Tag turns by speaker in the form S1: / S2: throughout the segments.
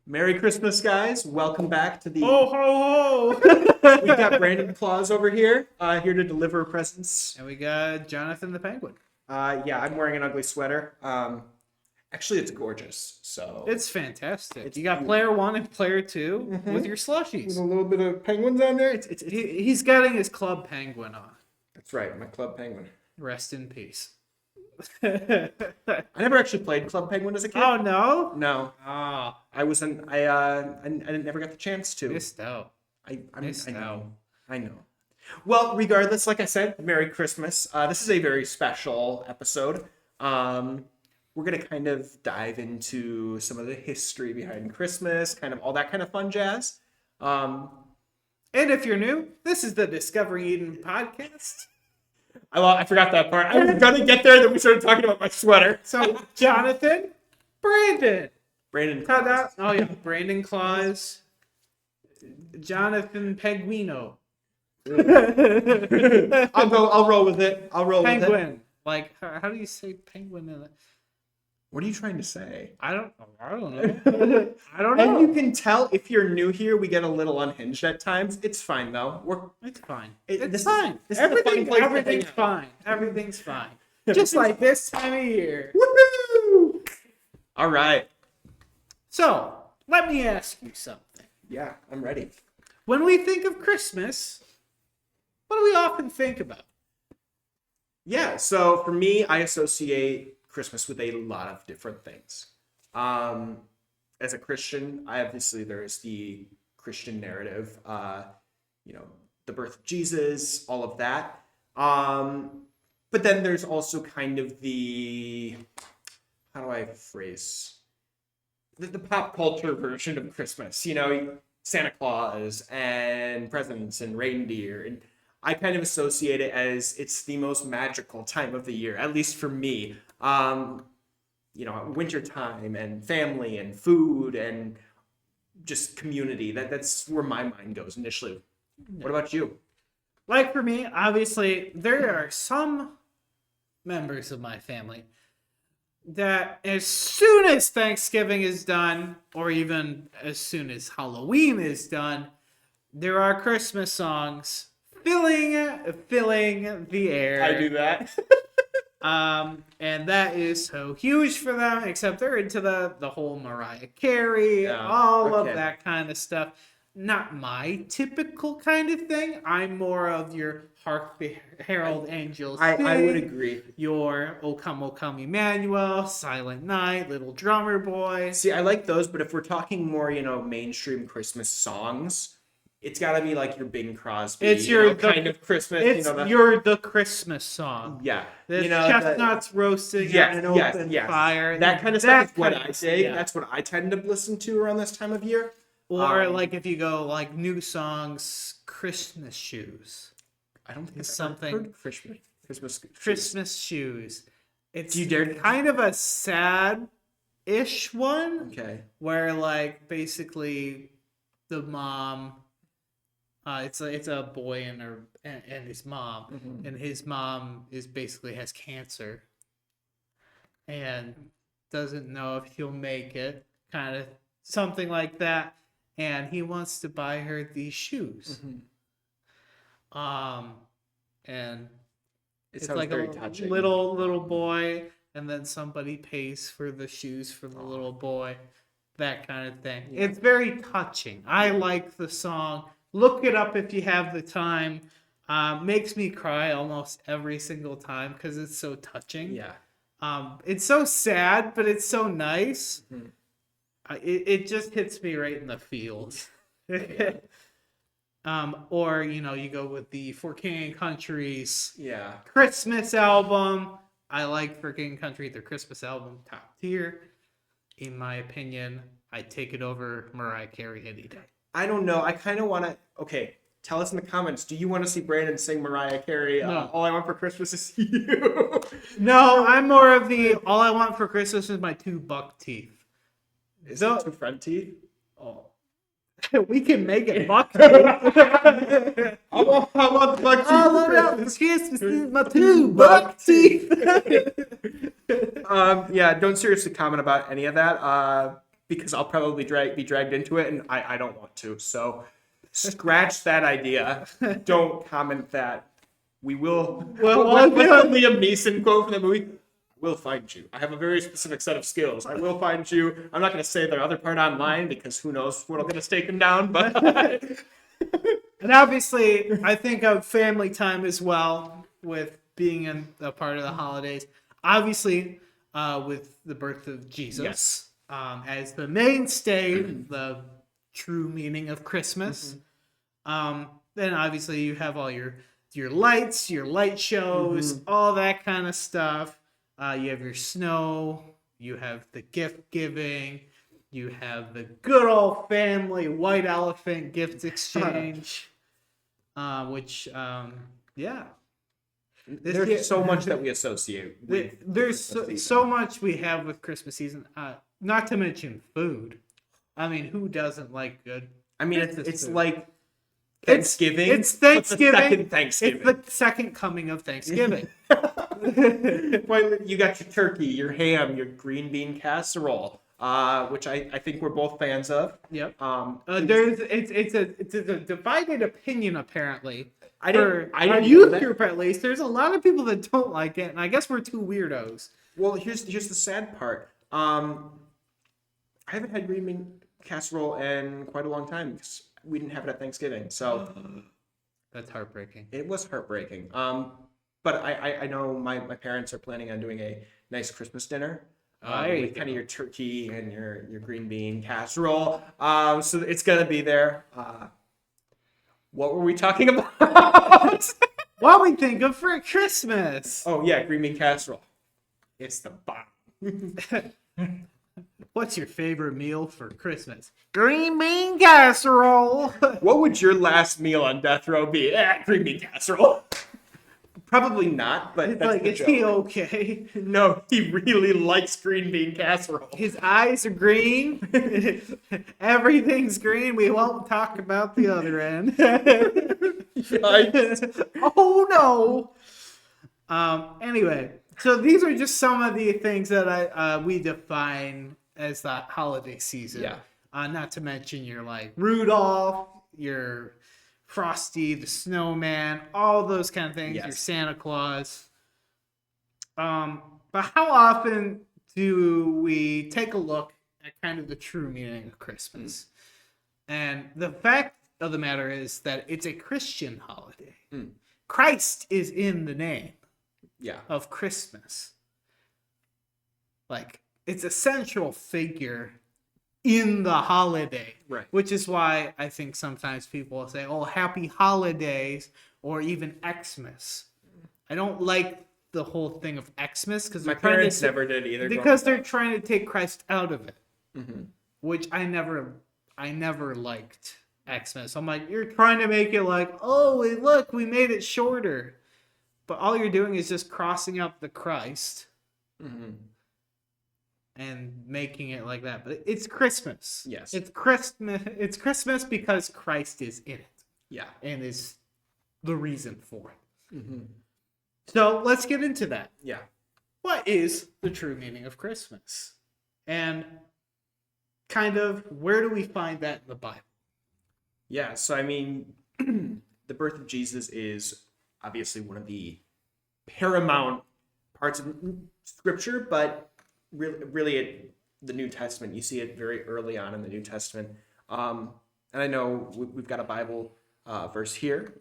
S1: Merry Christmas, guys. Welcome back to the...
S2: Ho, ho, ho!
S1: We've got Brandon Claus over here, here to deliver presents.
S2: And we got Jonathan the Penguin.
S1: Yeah, I'm wearing an ugly sweater. Actually, it's gorgeous, so...
S2: It's fantastic.
S1: It's
S2: You got player one and player 2 with your slushies.
S1: With a little bit of penguins on there.
S2: He's getting his club penguin on.
S1: That's right, my Club Penguin.
S2: Rest in peace.
S1: I never actually played Club Penguin as a kid.
S2: Oh no!
S1: No,
S2: Oh,
S1: I wasn't. I never got the chance to.
S2: missed out.
S1: I
S2: Missed
S1: know.
S2: out.
S1: I know. Well, regardless, like I said, Merry Christmas. This is a very special episode. We're gonna kind of dive into some of the history behind Christmas, kind of all that kind of fun jazz.
S2: And if you're new, this is the Discovery Eden podcast.
S1: I forgot that part. I was gonna get there, then we started talking about my sweater.
S2: So, Jonathan, Brandon.
S1: Brandon.
S2: Ta-da. Oh yeah, Brandon Claus. Jonathan Penguino.
S1: I'll roll with it. I'll roll with it.
S2: Penguin. Like, how do you say penguin in it?
S1: What are you trying to say?
S2: I don't know. I don't know.
S1: And you can tell if you're new here, we get a little unhinged at times. It's fine though.
S2: It's fine.
S1: This
S2: It's
S1: is-
S2: fine.
S1: this is a fun place to hang
S2: Everything's
S1: out.
S2: fine. Everything's fine. Just like this time of year.
S1: Woohoo! All right.
S2: So, let me ask you something.
S1: Yeah, I'm ready.
S2: When we think of Christmas, what do we often think about?
S1: Yeah, so for me, I associate Christmas with a lot of different things. As a Christian, there's the Christian narrative, the birth of Jesus, all of that. But then there's also kind of how do I phrase, the pop culture version of Christmas, Santa Claus and presents and reindeer. And I kind of associate it as it's the most magical time of the year, at least for me. Winter time and family and food and just community. That's where my mind goes initially. What about you?
S2: Like for me, obviously, there are some members of my family that as soon as Thanksgiving is done, or even as soon as Halloween is done, there are Christmas songs filling the air.
S1: I do that.
S2: And that is so huge for them, except they're into the whole Mariah Carey,
S1: Yeah,
S2: all
S1: okay.
S2: of that kind of stuff. Not my typical kind of thing. I'm more of your Hark the Herald Angels
S1: I would
S2: Sing,
S1: agree.
S2: your O Come Emmanuel, Silent Night, Little Drummer Boy.
S1: See, I like those, but if we're talking more, mainstream Christmas songs, it's got to be like your Bing Crosby.
S2: It's your
S1: kind of Christmas.
S2: It's the Christmas song.
S1: Yeah.
S2: The chestnuts roasting
S1: Yes,
S2: on an open fire.
S1: That kind of stuff is what
S2: kind
S1: I
S2: of-
S1: say.
S2: yeah.
S1: That's what I tend to listen to around this time of year.
S2: Or like if you go like new songs, Christmas shoes.
S1: I don't think
S2: It's
S1: I've
S2: something-
S1: heard Christmas.
S2: Christmas shoes. It's
S1: Do you dare-
S2: kind of a sad-ish one
S1: Okay.
S2: where like basically the mom, it's a boy and his mom,
S1: Mhm.
S2: and his mom basically has cancer and doesn't know if he'll make it, kind of something like that, and he wants to buy her these shoes.
S1: Mhm.
S2: And
S1: It
S2: it's
S1: sounds
S2: like
S1: very
S2: a
S1: touching.
S2: little boy, and then somebody pays for the shoes for the little boy, that kind of thing.
S1: Yeah.
S2: It's very touching. I like the song. Look it up if you have the time. Makes me cry almost every single time because it's so touching.
S1: Yeah.
S2: It's so sad, but it's so nice.
S1: Mhm.
S2: It just hits me right in the feels. Or you go with the For King and Country's
S1: Yeah.
S2: Christmas album. I like For King and Country, their Christmas album, top tier. In my opinion, I'd take it over Mariah Carey any day.
S1: I don't know. I kind of want to. Okay. Tell us in the comments. Do you want to see Brandon sing Mariah Carey?
S2: No.
S1: All I Want for Christmas is You.
S2: No, I'm more of the all I want for Christmas is my 2 buck teeth.
S1: Is
S2: No.
S1: it two front teeth?
S2: Oh. We can make it buck teeth.
S1: I want the buck teeth.
S2: All I want for Christmas is my 2 buck teeth.
S1: Yeah, don't seriously comment about any of that. because I'll probably be dragged into it, and I don't want to. So scratch that idea. Don't comment that. We will. What's the Liam Neeson quote from the movie? Will find you. I have a very specific set of skills. I will find you. I'm not going to say the other part online because who knows what'll get us taken down. But
S2: And obviously, I think of family time as well with being in a part of the holidays. Obviously, with the birth of Jesus
S1: Yes.
S2: As the mainstay, the true meaning of Christmas. Then obviously you have all your lights, your light shows, all that kind of stuff. You have your snow. You have the gift giving. You have the good old family white elephant gift exchange, which, yeah.
S1: there's so much that we associate with.
S2: There's
S1: Christmas
S2: so
S1: season.
S2: much we have with Christmas season. Not to mention food. I mean, who doesn't like good?
S1: I mean,
S2: Christmas
S1: it's
S2: food?
S1: like Thanksgiving.
S2: It's
S1: but the
S2: Thanksgiving.
S1: second Thanksgiving.
S2: It's the second coming of Thanksgiving.
S1: Well, you got your turkey, your ham, your green bean casserole, which I think we're both fans of.
S2: Yep.
S1: It's
S2: It's a divided opinion apparently.
S1: I
S2: For
S1: didn't
S2: our
S1: know
S2: youth
S1: that.
S2: group at least, there's a lot of people that don't like it, and I guess we're two weirdos.
S1: Well, here's the sad part. I haven't had green bean casserole in quite a long time because we didn't have it at Thanksgiving, so
S2: That's heartbreaking.
S1: it was heartbreaking. But I know my parents are planning on doing a nice Christmas dinner.
S2: There you
S1: With kind
S2: go.
S1: of your turkey and your green bean casserole. So it's gonna be there. What were we talking about?
S2: What we think of for Christmas?
S1: Oh yeah, green bean casserole. It's the bomb.
S2: What's your favorite meal for Christmas? Green bean casserole.
S1: What would your last meal on death row be? Green bean casserole. Probably not, but
S2: It's
S1: that's
S2: like,
S1: the
S2: is he
S1: joke.
S2: okay?
S1: No, he really likes green bean casserole.
S2: His eyes are green. Everything's green. We won't talk about the other end. Oh no. Anyway, so these are just some of the things that we define as the holiday season.
S1: Yeah.
S2: Not to mention your like Rudolph, your Frosty the Snowman, all those kind of things.
S1: Yes.
S2: Your Santa Claus. But how often do we take a look at kind of the true meaning of Christmas? And the fact of the matter is that it's a Christian holiday. Christ is in the name
S1: Yeah.
S2: of Christmas. Like, it's a central figure in the holiday.
S1: Right.
S2: Which is why I think sometimes people will say, oh, happy holidays, or even Xmas. I don't like the whole thing of Xmas because
S1: My parents never did either.
S2: because they're trying to take Christ out of it,
S1: Mm-hmm.
S2: which I never liked Xmas. I'm like, you're trying to make it like, oh, look, we made it shorter, but all you're doing is just crossing out the Christ
S1: Mm-hmm.
S2: and making it like that. But it's Christmas.
S1: Yes.
S2: It's Christmas. It's Christmas because Christ is in it
S1: Yeah.
S2: and is the reason for it.
S1: Mm-hmm.
S2: So let's get into that.
S1: Yeah.
S2: What is the true meaning of Christmas? And kind of where do we find that in the Bible?
S1: Yeah. So I mean, the birth of Jesus is obviously one of the paramount parts of Scripture, but really, the New Testament, you see it very early on in the New Testament. And I know we've got a Bible verse here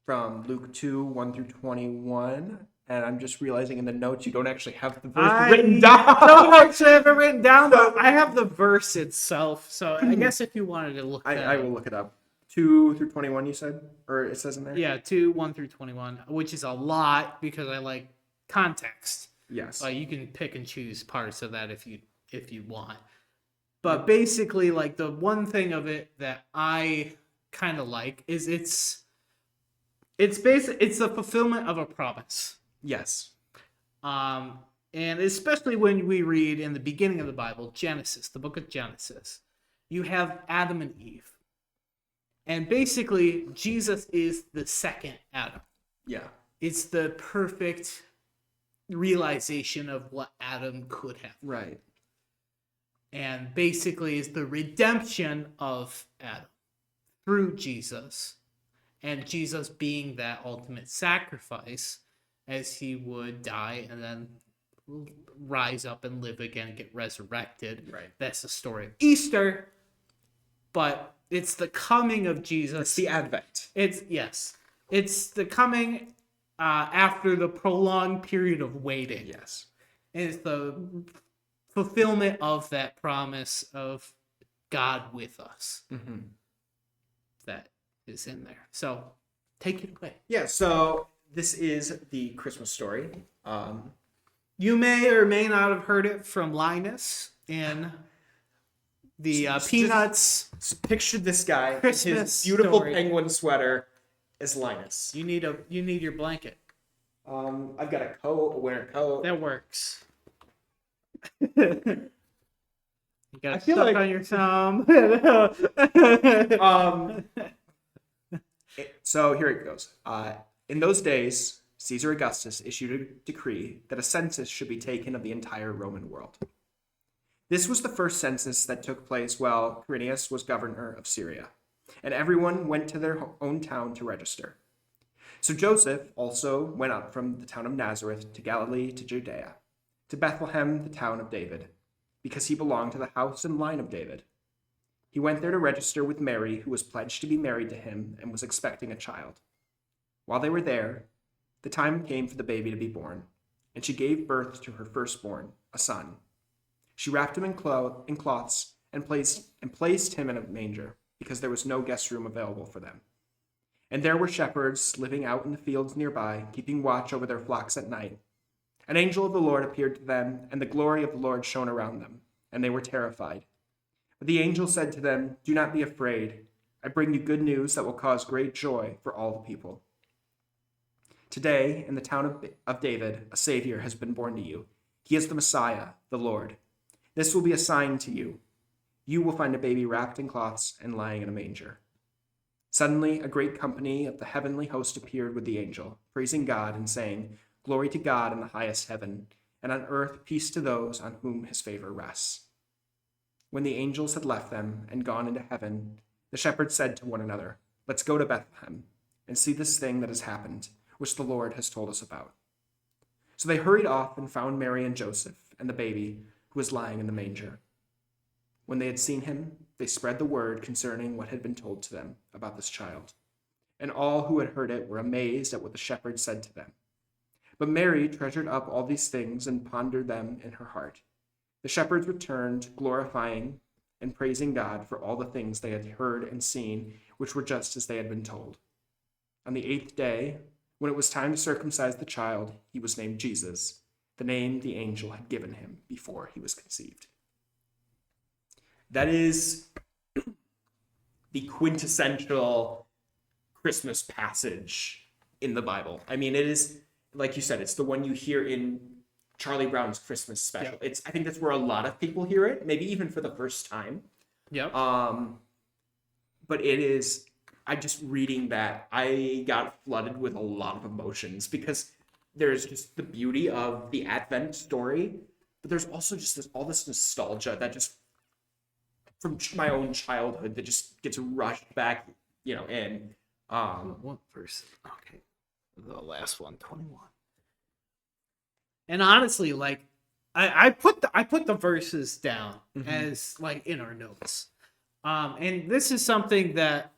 S1: from Luke 2, 1 through 21. And I'm just realizing in the notes you don't actually have the verse written down.
S2: I don't actually have it written down, but I have the verse itself. So I guess if you wanted to look
S1: I will look it up. 2 through 21, you said? Or it says in there?
S2: Yeah, 2, 1 through 21, which is a lot because I like context.
S1: Yes.
S2: You can pick and choose parts of that if you want. But basically, like, the one thing of it that I kind of like is it's the fulfillment of a promise.
S1: Yes.
S2: And especially when we read in the beginning of the Bible, Genesis, the book of Genesis, you have Adam and Eve. And basically, Jesus is the second Adam.
S1: Yeah.
S2: It's the perfect realization of what Adam could have.
S1: Right.
S2: and basically is the redemption of Adam through Jesus, and Jesus being that ultimate sacrifice as he would die and then rise up and live again and get resurrected.
S1: Right.
S2: That's the story of Easter, but it's the coming of Jesus.
S1: It's the Advent.
S2: It's the coming after the prolonged period of waiting.
S1: Yes.
S2: And it's the fulfillment of that promise of God with us that is in there. So take it away.
S1: Yeah, so this is the Christmas story.
S2: You may or may not have heard it from Linus in the Peanuts.
S1: So picture this guy,
S2: Christmas
S1: his beautiful
S2: story.
S1: penguin sweater as Linus.
S2: You need your blanket.
S1: I've got a coat, a winter coat.
S2: That works. You got
S1: I
S2: it
S1: feel
S2: stuck
S1: like-
S2: on your thumb.
S1: So here it goes. In those days, Caesar Augustus issued a decree that a census should be taken of the entire Roman world. This was the first census that took place while Quirinius was governor of Syria, and everyone went to their own town to register. So Joseph also went up from the town of Nazareth to Galilee to Judea, to Bethlehem, the town of David, because he belonged to the house and line of David. He went there to register with Mary, who was pledged to be married to him and was expecting a child. While they were there, the time came for the baby to be born, and she gave birth to her firstborn, a son. She wrapped him in cloths and placed him in a manger, because there was no guest room available for them. And there were shepherds living out in the fields nearby, keeping watch over their flocks at night. An angel of the Lord appeared to them, and the glory of the Lord shone around them, and they were terrified. But the angel said to them, "Do not be afraid. I bring you good news that will cause great joy for all the people. Today, in the town of David, a Savior has been born to you. He is the Messiah, the Lord. This will be a sign to you. You will find a baby wrapped in cloths and lying in a manger." Suddenly, a great company of the heavenly host appeared with the angel, praising God and saying, "Glory to God in the highest heaven, and on earth peace to those on whom his favor rests." When the angels had left them and gone into heaven, the shepherds said to one another, "Let's go to Bethlehem and see this thing that has happened, which the Lord has told us about." So they hurried off and found Mary and Joseph and the baby who was lying in the manger. When they had seen him, they spread the word concerning what had been told to them about this child. And all who had heard it were amazed at what the shepherds said to them. But Mary treasured up all these things and pondered them in her heart. The shepherds returned, glorifying and praising God for all the things they had heard and seen, which were just as they had been told. On the 8th day, when it was time to circumcise the child, he was named Jesus, the name the angel had given him before he was conceived. That is the quintessential Christmas passage in the Bible. I mean, it is, like you said, it's the one you hear in Charlie Brown's Christmas special.
S2: Yeah.
S1: I think that's where a lot of people hear it, maybe even for the first time.
S2: Yep.
S1: But it is, I just reading that, I got flooded with a lot of emotions because there's just the beauty of the Advent story, but there's also just all this nostalgia that just from my own childhood that just gets rushed back, in.
S2: What verse? Okay. The last one, 21. And honestly, like I put the verses down as like in our notes. And this is something that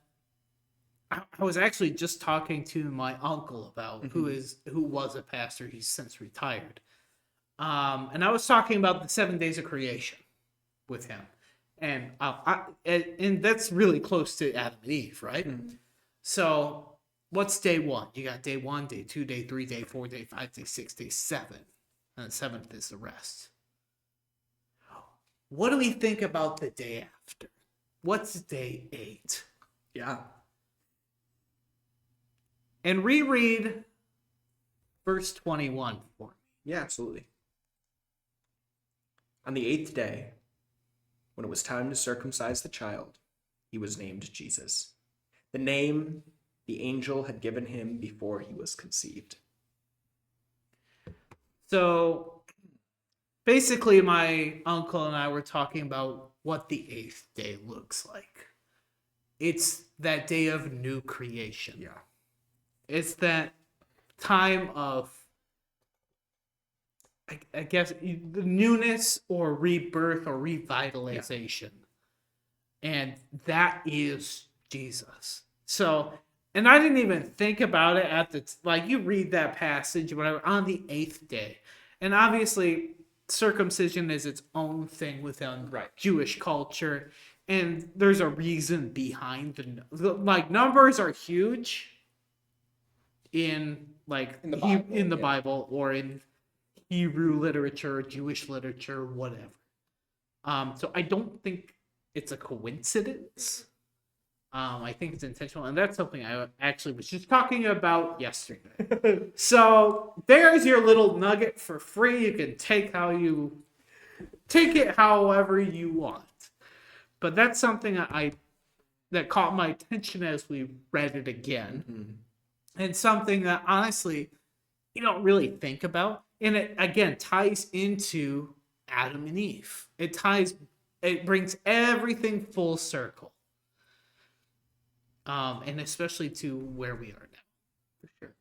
S2: I was actually just talking to my uncle about, who was a pastor. He's since retired. And I was talking about the 7 days of creation with him. And and that's really close to Adam and Eve, right? So what's day one? You got day 1, day 2, day 3, day 4, day 5, day 6, day 7. And the 7th is the rest. What do we think about the day after? What's day 8?
S1: Yeah.
S2: And reread verse 21 for me.
S1: Yeah, absolutely. On the 8th day, when it was time to circumcise the child, he was named Jesus, the name the angel had given him before he was conceived.
S2: So basically my uncle and I were talking about what the eighth day looks like. It's that day of new creation.
S1: Yeah.
S2: It's that time of, I guess, the newness or rebirth or revitalization. And that is Jesus. So, and I didn't even think about it at the, like, you read that passage, whatever, on the eighth day. And obviously, circumcision is its own thing within
S1: Right.
S2: Jewish culture. And there's a reason behind like, numbers are huge in, like,
S1: In the Bible,
S2: in the
S1: yeah.
S2: Bible or in Hebrew literature, Jewish literature, whatever. So I don't think it's a coincidence. I think it's intentional, and that's something I actually was just talking about yesterday. So there's your little nugget for free. You can take it however you want. But that's something that caught my attention as we read it again, and something that honestly you don't really think about, and it again ties into Adam and Eve. It brings everything full circle. And especially to where we are now, for sure.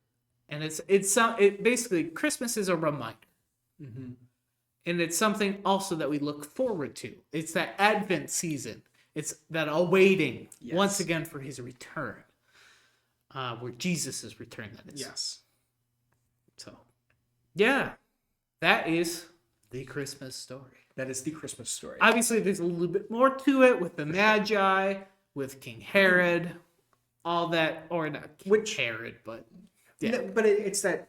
S2: And it basically, Christmas is a reminder, and it's something also that we look forward to. It's that Advent season. It's that awaiting once again for His return, where Jesus is return. That is.
S1: Yes.
S2: So, yeah, that is the Christmas story.
S1: That is the Christmas story.
S2: Obviously, there's a little bit more to it with the Magi, with King Herod, all that, or not King Herod, but yeah.
S1: No, but it's that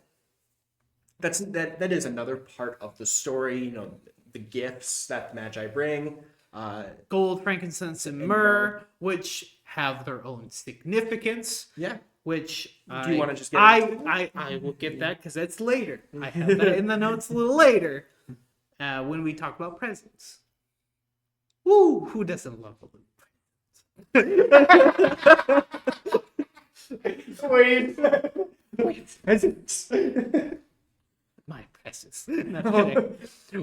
S1: is another part of the story. You know, the gifts that the Magi bring.
S2: Gold, frankincense, and myrrh, which have their own significance.
S1: Yeah.
S2: Which
S1: do you want to just get?
S2: I will get that because that's later. I have that in the notes a little later when we talk about presents. Woo! Who doesn't love a little present? Wait.
S1: Presents.
S2: My precious. No, kidding.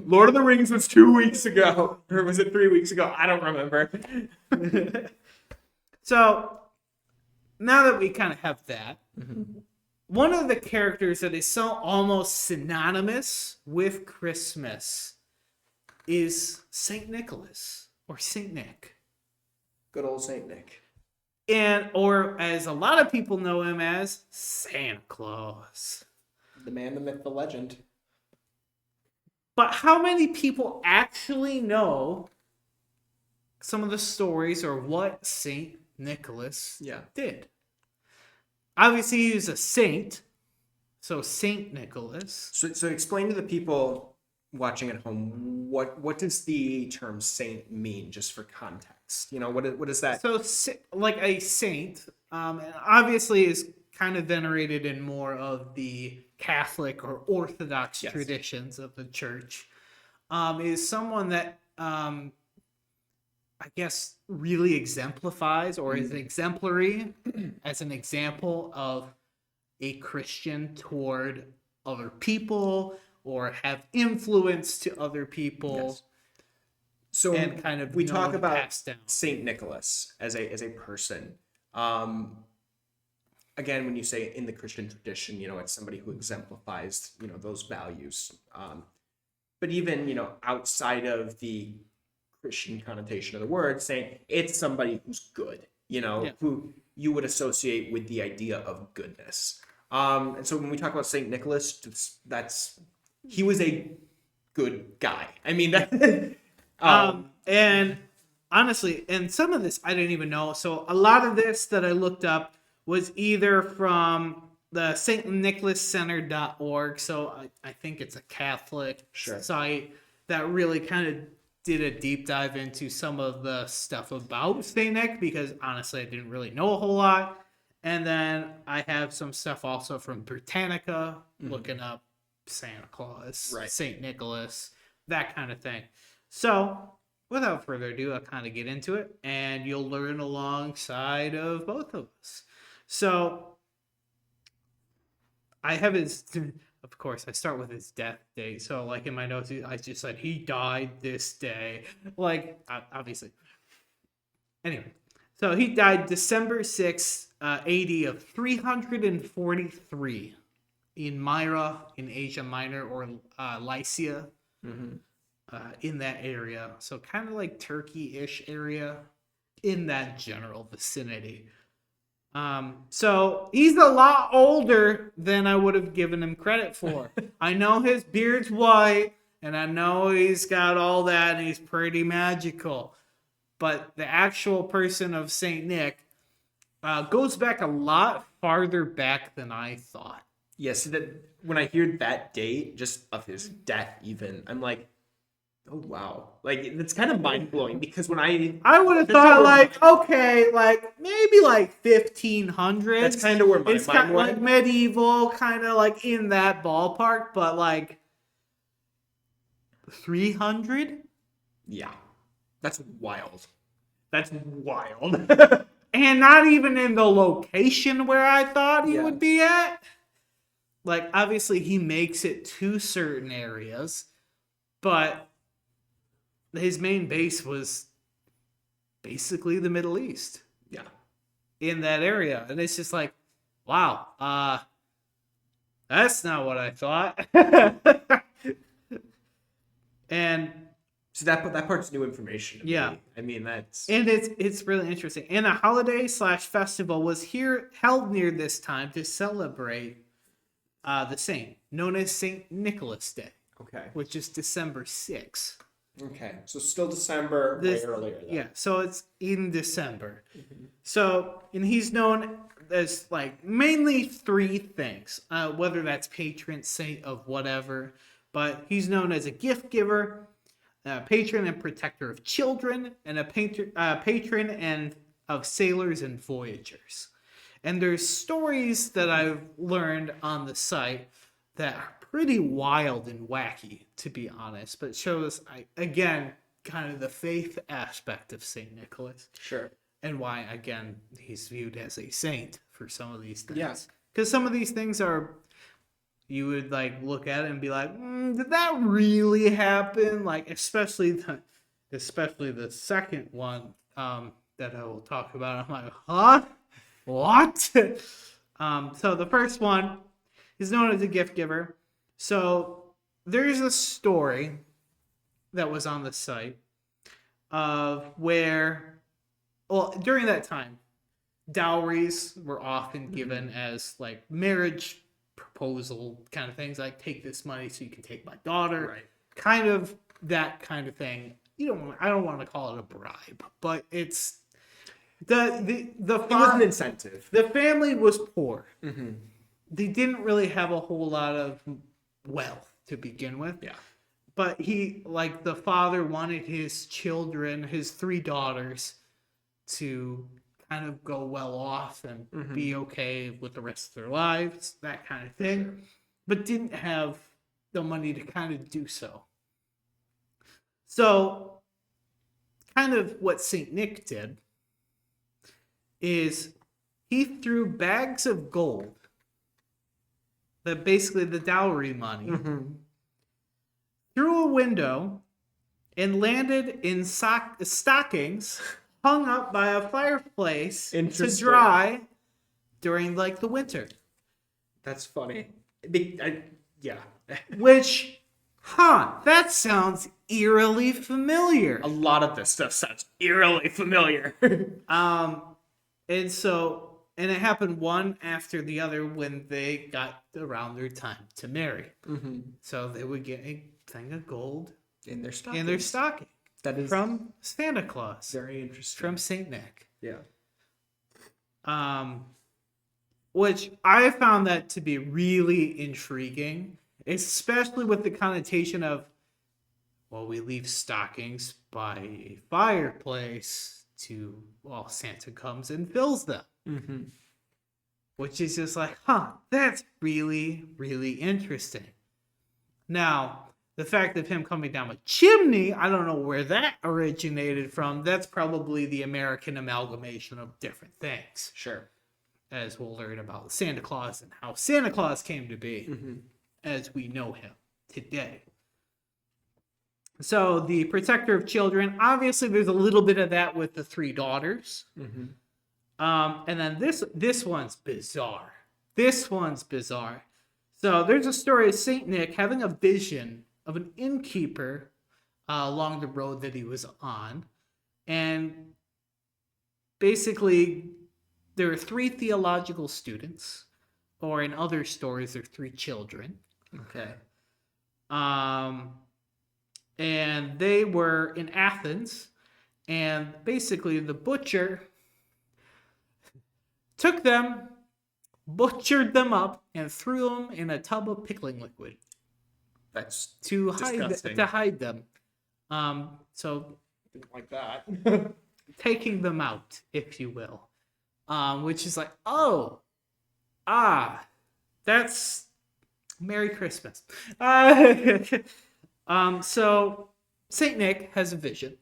S1: Lord of the Rings was 2 weeks ago, or was it 3 weeks ago? I don't remember.
S2: So now that we kind of have that, one of the characters that is so almost synonymous with Christmas is Saint Nicholas or Saint Nick.
S1: Good old Saint Nick.
S2: Or as a lot of people know him as, Santa Claus.
S1: The man, the myth, the legend.
S2: But how many people actually know some of the stories or what Saint Nicholas did? Obviously, he was a saint, so Saint Nicholas.
S1: So explain to the people watching at home what does the term saint mean, just for context. You know, what is that?
S2: So like a saint, and obviously is kind of venerated in more of the Catholic or Orthodox traditions of the church, is someone that I guess really exemplifies or is exemplary as an example of a Christian toward other people or have influence to other people.
S1: Yes. So
S2: and kind of
S1: we talk about
S2: down.
S1: Saint Nicholas as a person. Again, when you say in the Christian tradition, you know, it's somebody who exemplifies, you know, those values. But even, you know, outside of the Christian connotation of the word, saying it's somebody who's good, you know, who you would associate with the idea of goodness. And so when we talk about Saint Nicholas, he was a good guy. I mean,
S2: and honestly, and some of this I didn't even know. So a lot of this that I looked up was either from the stnicholascenter.org. So I think it's a Catholic site that really kind of did a deep dive into some of the stuff about Saint Nick, because honestly I didn't really know a whole lot. And then I have some stuff also from Britannica, looking up Santa Claus, Saint Nicholas, that kind of thing. So without further ado, I'll kind of get into it, and you'll learn alongside of both of us. So I have of course, I start with his death date. So, like in my notes, I just said he died this day. Like, obviously. Anyway, so he died December 6th, AD of 343 in Myra in Asia Minor or Lycia, in that area. So kind of like Turkey-ish area in that general vicinity. So he's a lot older than I would have given him credit for. I know his beard's white, and I know he's got all that, and he's pretty magical. But the actual person of Saint Nick goes back a lot farther back than I thought.
S1: Yes, that when I hear that date, just of his death, even I'm like, oh wow, like it's kind of mind blowing because when I
S2: would have
S1: that's
S2: thought
S1: how
S2: like, okay, like maybe like 1500s.
S1: that's kind of where my
S2: it's
S1: mind
S2: kind of
S1: went.
S2: like medieval, kind of like in that ballpark, but like 300.
S1: Yeah, that's wild. That's wild.
S2: And not even in the location where I thought he
S1: Yeah.
S2: would be at. Like, obviously, he makes it to certain areas, but his main base was basically the Middle East
S1: Yeah.
S2: in that area. And it's just like, wow, that's not what I thought. And
S1: So that part's new information to
S2: Yeah.
S1: me. I mean, that's
S2: And it's really interesting. And a holiday/festival was held near this time to celebrate the saint, known as Saint Nicholas Day,
S1: okay.
S2: which is December 6th.
S1: Okay, so still December, way earlier. Though.
S2: Yeah, so it's in December. So, and he's known as like mainly three things, whether that's patron saint of whatever, but he's known as a gift giver, patron and protector of children, and a patron and of sailors and voyagers. And there's stories that I've learned on the site that are pretty wild and wacky, to be honest, but shows, again, kind of the faith aspect of St. Nicholas.
S1: Sure.
S2: And why, again, he's viewed as a saint for some of these things.
S1: Yeah.
S2: Because some of these things are, you would like look at it and be like, did that really happen? Like, especially the second one that I will talk about. I'm like, huh? What? So the first one is known as a gift giver. So there's a story that was on the site of where, well, during that time, dowries were often given as like marriage proposal kind of things, like take this money so you can take my daughter,
S1: Right.
S2: kind of that kind of thing. I don't want to call it a bribe, but it's the
S1: It was an incentive.
S2: the family was poor.
S1: Mm-hmm.
S2: They didn't really have a whole lot of wealth to begin with.
S1: Yeah.
S2: But the father wanted his children, his three daughters, to kind of go well off and be okay with the rest of their lives, that kind of thing.
S1: Sure.
S2: But didn't have the money to kind of do so. So, kind of what St. Nick did is he threw bags of gold, that basically the dowry money, through a window and landed in stockings hung up by a fireplace to
S1: Interesting.
S2: dry during like the winter.
S1: That's funny. Yeah.
S2: Which, that sounds eerily familiar.
S1: A lot of this stuff sounds eerily familiar.
S2: And it happened one after the other when they got around their time to marry. So they would get a thing of gold
S1: In their stocking.
S2: in their stocking
S1: That is
S2: from Santa Claus,
S1: very interesting.
S2: from Saint Nick.
S1: Yeah.
S2: Which I found that to be really intriguing, especially with the connotation of, well, we leave stockings by a fireplace Santa comes and fills them. Which is just like, that's really, really interesting. Now, the fact of him coming down a chimney, I don't know where that originated from. That's probably the American amalgamation of different things.
S1: Sure.
S2: As we'll learn about Santa Claus and how Santa Claus came to be. as we know him today. So the protector of children, obviously there's a little bit of that with the three daughters. And then this one's bizarre. This one's bizarre. So there's a story of Saint Nick having a vision of an innkeeper along the road that he was on. And basically, there are three theological students, or in other stories, there are three children. Okay. And they were in Athens, and basically the butcher took them, butchered them up, and threw them in a tub of pickling liquid
S1: That's
S2: to
S1: disgusting.
S2: hide them. So
S1: like that.
S2: taking them out, if you will, which is like, that's Merry Christmas. So Saint Nick has a vision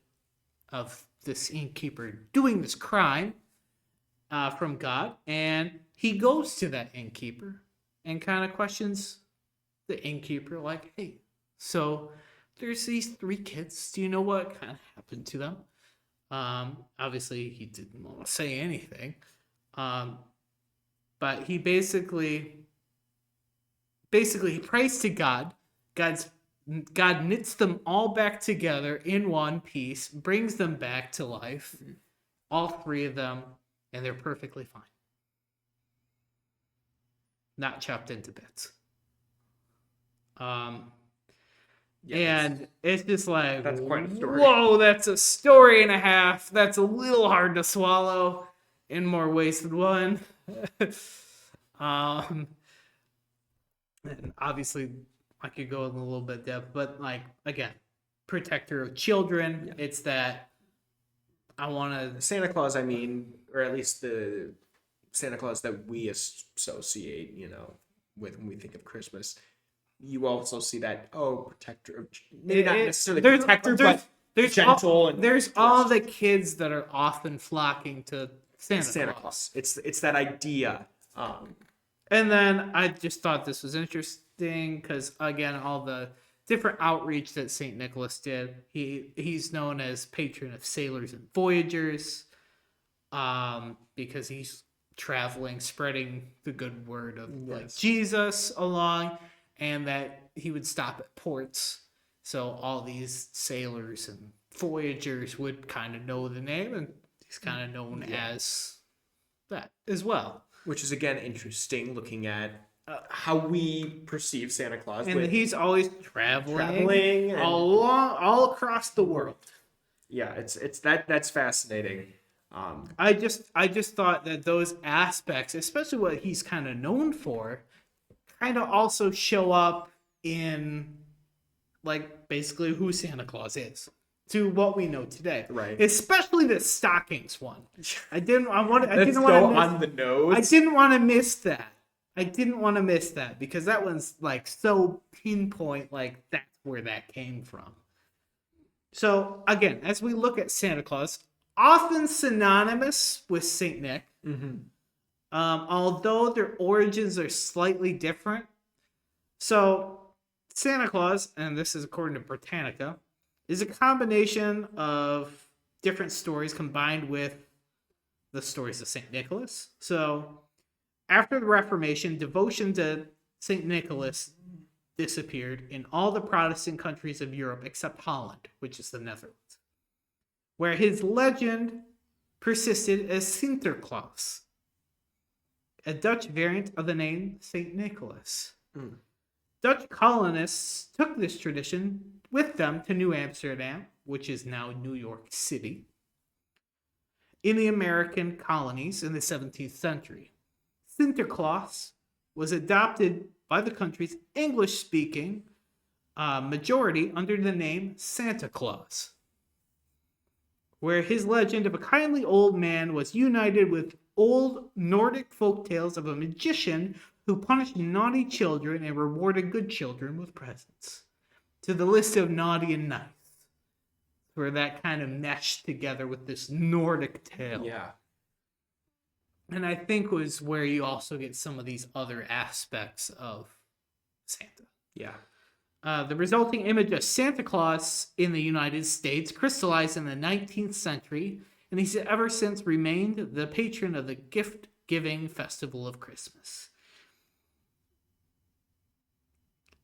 S2: of this innkeeper doing this crime from God, and he goes to that innkeeper and kind of questions the innkeeper, like, hey, so there's these three kids. Do you know what kind of happened to them? Obviously, he didn't want to say anything, but he basically he prays to God. God knits them all back together in one piece, brings them back to life, all three of them, and they're perfectly fine. Not chopped into bits. And it's just like,
S1: That's quite a story.
S2: Whoa, that's a story and a half. That's a little hard to swallow in more ways than one. And obviously, I could go in a little bit depth, but like, again, protector of children. Yeah. It's that I want to
S1: Santa Claus. I mean, or at least the Santa Claus that we associate, with when we think of Christmas. You also see that protector of, maybe not necessarily protector, but
S2: there's
S1: gentle.
S2: There's all the kids that are often flocking to Santa Claus.
S1: It's that idea.
S2: And then I just thought this was interesting because, again, all the different outreach that St. Nicholas did. He's known as patron of sailors and voyagers because he's traveling, spreading the good word of like Jesus along, and that he would stop at ports. So all these sailors and voyagers would kind of know the name, and he's kind of known as that as well.
S1: Which is, again, interesting, looking at how we perceive Santa Claus.
S2: And he's always traveling all across the world.
S1: Yeah, that's fascinating.
S2: I just thought that those aspects, especially what he's kind of known for, kind of also show up in, like, basically who Santa Claus is to what we know today,
S1: right?
S2: Especially the stockings one. I didn't want to
S1: on the nose.
S2: I didn't want to miss that. I didn't want to miss that because that one's like so pinpoint, like that's where that came from. So again, as we look at Santa Claus, often synonymous with Saint Nick.
S1: Mm-hmm.
S2: Although their origins are slightly different. So, Santa Claus, and this is according to Britannica, is a combination of different stories combined with the stories of St. Nicholas. So, after the Reformation, devotion to St. Nicholas disappeared in all the Protestant countries of Europe except Holland, which is the Netherlands, where his legend persisted as Sinterklaas, a Dutch variant of the name St. Nicholas. Dutch colonists took this tradition with them to New Amsterdam, which is now New York City, in the American colonies in the 17th century. Sinterklaas was adopted by the country's English-speaking majority under the name Santa Claus, where his legend of a kindly old man was united with old Nordic folktales of a magician who punished naughty children and rewarded good children with presents, to the list of naughty and nice, where that kind of meshed together with this Nordic tale.
S1: Yeah.
S2: And I think was where you also get some of these other aspects of Santa.
S1: Yeah.
S2: The resulting image of Santa Claus in the United States crystallized in the 19th century, and he's ever since remained the patron of the gift-giving festival of Christmas.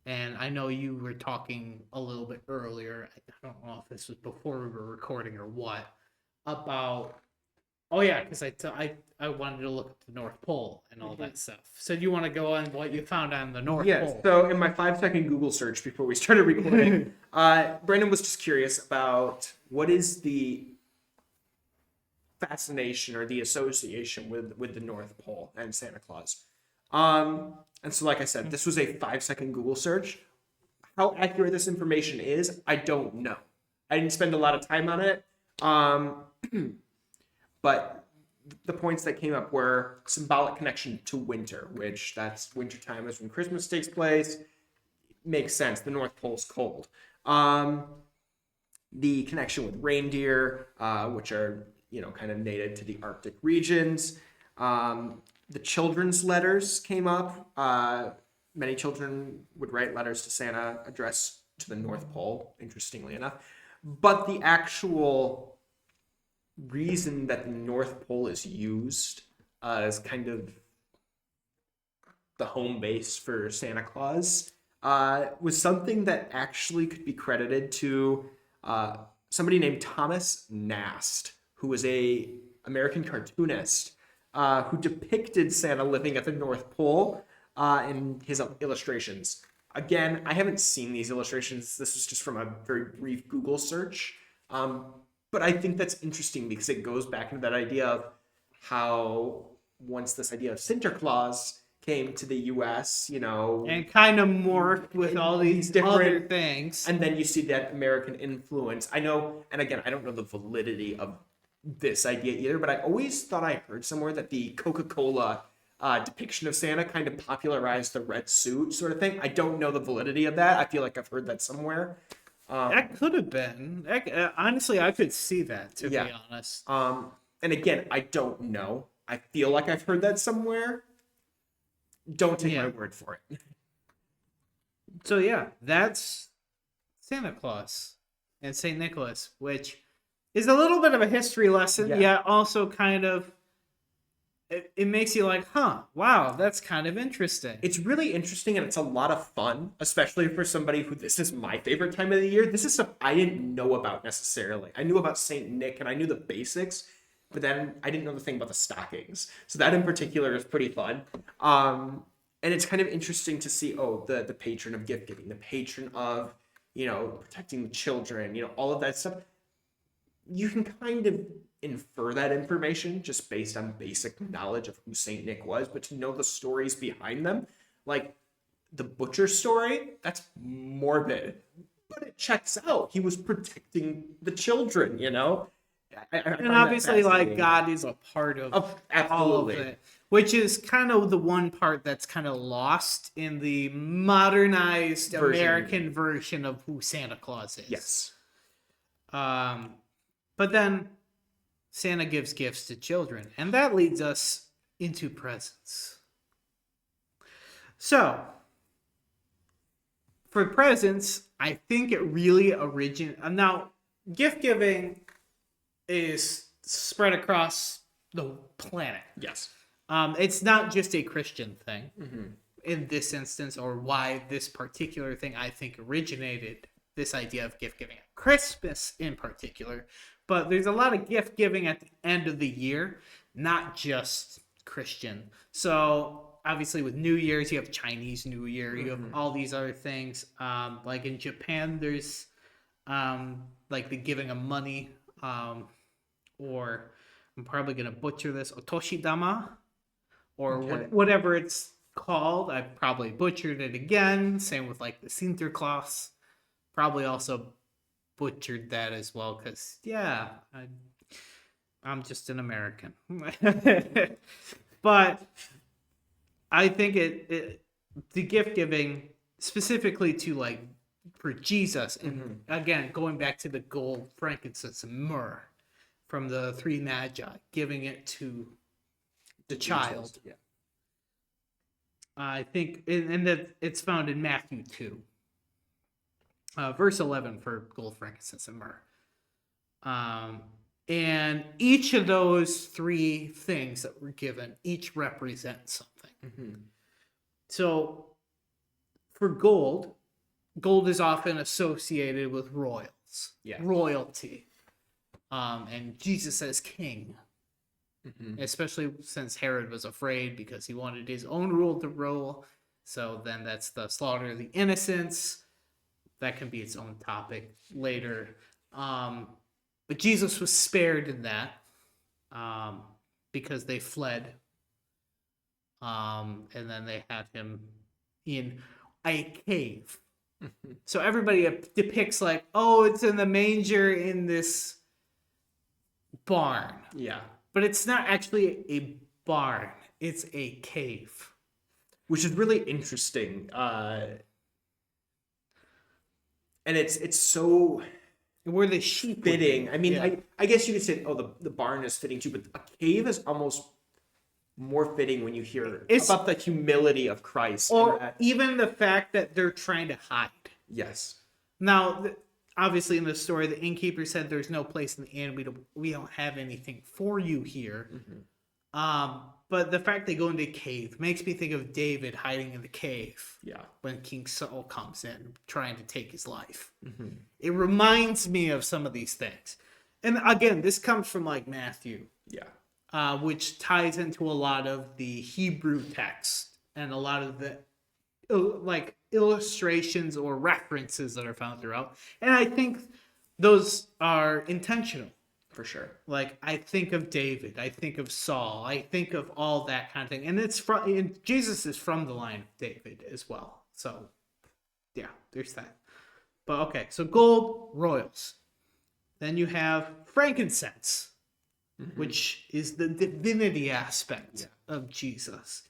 S2: And I know you were talking a little bit earlier, I don't know if this was before we were recording or what, about, oh yeah, because I wanted to look at the North Pole and all that stuff. So do you want to go on what you found on the North
S1: Yes.
S2: Pole?
S1: So in my 5-second Google search before we started recording, Brandon was just curious about what is the fascination or the association with the North Pole and Santa Claus. And so, like I said, this was a 5-second Google search. How accurate this information is, I don't know. I didn't spend a lot of time on it. But the points that came up were symbolic connection to winter, which that's wintertime is when Christmas takes place. Makes sense. The North Pole's cold. The connection with reindeer, which are, kind of native to the Arctic regions. The children's letters came up. Many children would write letters to Santa addressed to the North Pole, interestingly enough. But the actual reason that the North Pole is used as kind of the home base for Santa Claus was something that actually could be credited to somebody named Thomas Nast, who was a American cartoonist who depicted Santa living at the North Pole in his illustrations. Again, I haven't seen these illustrations. This was just from a very brief Google search. But I think that's interesting because it goes back into that idea of how once this idea of Sinterklaas came to the U.S.,
S2: and kind of morphed with all these
S1: different
S2: other things.
S1: And then you see that American influence. I know, and again, I don't know the validity of this idea either, but I always thought I heard somewhere that the Coca-Cola depiction of Santa kind of popularized the red suit sort of thing. I don't know the validity of that. I feel like I've heard that somewhere.
S2: That could have been. Honestly, I could see that, to be honest.
S1: And again, I don't know. I feel like I've heard that somewhere. Don't take my word for it.
S2: So yeah, that's Santa Claus and St. Nicholas, which is a little bit of a history lesson, yet also kind of, it makes you like, wow, that's kind of interesting.
S1: It's really interesting and it's a lot of fun, especially for somebody who this is my favorite time of the year. This is stuff I didn't know about necessarily. I knew about St. Nick and I knew the basics, but then I didn't know the thing about the stockings. So that in particular is pretty fun. And it's kind of interesting to see, the patron of gift giving, the patron of, protecting the children, all of that stuff. You can kind of infer that information just based on basic knowledge of who Saint Nick was, but to know the stories behind them, like the butcher story, that's morbid, but it checks out. He was protecting the children,
S2: and obviously, like, God is a part of all of it, which is kind of the one part that's kind of lost in the modernized American version of who Santa Claus is.
S1: Yes.
S2: But then Santa gives gifts to children, and that leads us into presents. So, for presents, I think it really originated. Now, gift giving is spread across the planet.
S1: Yes.
S2: It's not just a Christian thing in this instance, or why this particular thing I think originated this idea of gift giving at Christmas in particular. But there's a lot of gift giving at the end of the year, not just Christian. So obviously with New Year's, you have Chinese New Year, you have all these other things. Like in Japan, there's like the giving of money, or I'm probably going to butcher this, otoshidama, or whatever it's called. I probably butchered it again. Same with like the Sinterklaas. Probably also butchered that as well because I'm just an American. But I think the gift giving specifically to like for Jesus, and again going back to the gold, frankincense, and myrrh from the three magi, giving it to the child. I think, and that it's found in Matthew 2, verse 11 for gold, frankincense, and myrrh. And each of those three things that were given, each represents something. So for gold is often associated with royalty. And Jesus as king, especially since Herod was afraid because he wanted his own rule to rule. So then that's the slaughter of the innocents. That can be its own topic later. But Jesus was spared in that because they fled. And then they had him in a cave. So everybody depicts like, oh, it's in the manger in this barn.
S1: Yeah.
S2: But it's not actually a barn. It's a cave.
S1: Which is really interesting. And it's so
S2: Where the sheep would be.
S1: fitting. I mean,
S2: Yeah.
S1: I guess you could say, oh, the barn is fitting too, but a cave is almost more fitting when you hear about the humility of Christ.
S2: Or even the fact that they're trying to hide.
S1: Yes.
S2: Now, obviously in the story, the innkeeper said there's no place in the inn. We don't have anything for you here. But the fact they go into a cave makes me think of David hiding in the cave.
S1: Yeah.
S2: When King Saul comes in trying to take his life. It reminds me of some of these things. And again, this comes from like Matthew.
S1: Yeah.
S2: Which ties into a lot of the Hebrew text and a lot of the like illustrations or references that are found throughout. And I think those are intentional.
S1: For sure.
S2: Like I think of David, I think of Saul, I think of all that kind of thing. And Jesus is from the line of David as well. So yeah, there's that. But okay, so gold, royals. Then you have frankincense, which is the divinity aspect of Jesus.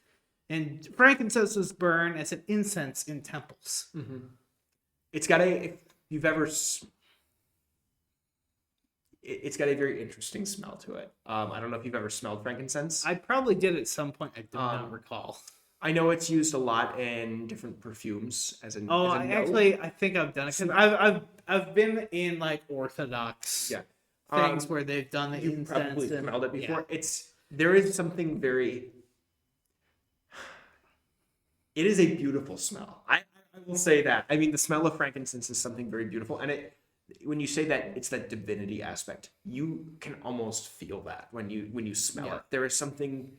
S2: And frankincense was burned as an incense in temples.
S1: It's got if you've ever, it's got a very interesting smell to it. I don't know if you've ever smelled frankincense.
S2: I probably did at some point. I do not recall.
S1: I know it's used a lot in different perfumes as an.
S2: Oh,
S1: as a note.
S2: actually, I think I've done it because I've been in like Orthodox things where they've done the
S1: You've
S2: incense.
S1: probably smelled it before.
S2: Yeah.
S1: There is something very. It is a beautiful smell. I will say that. I mean, the smell of frankincense is something very beautiful, and when you say that, it's that divinity aspect. You can almost feel that when you smell it. There is something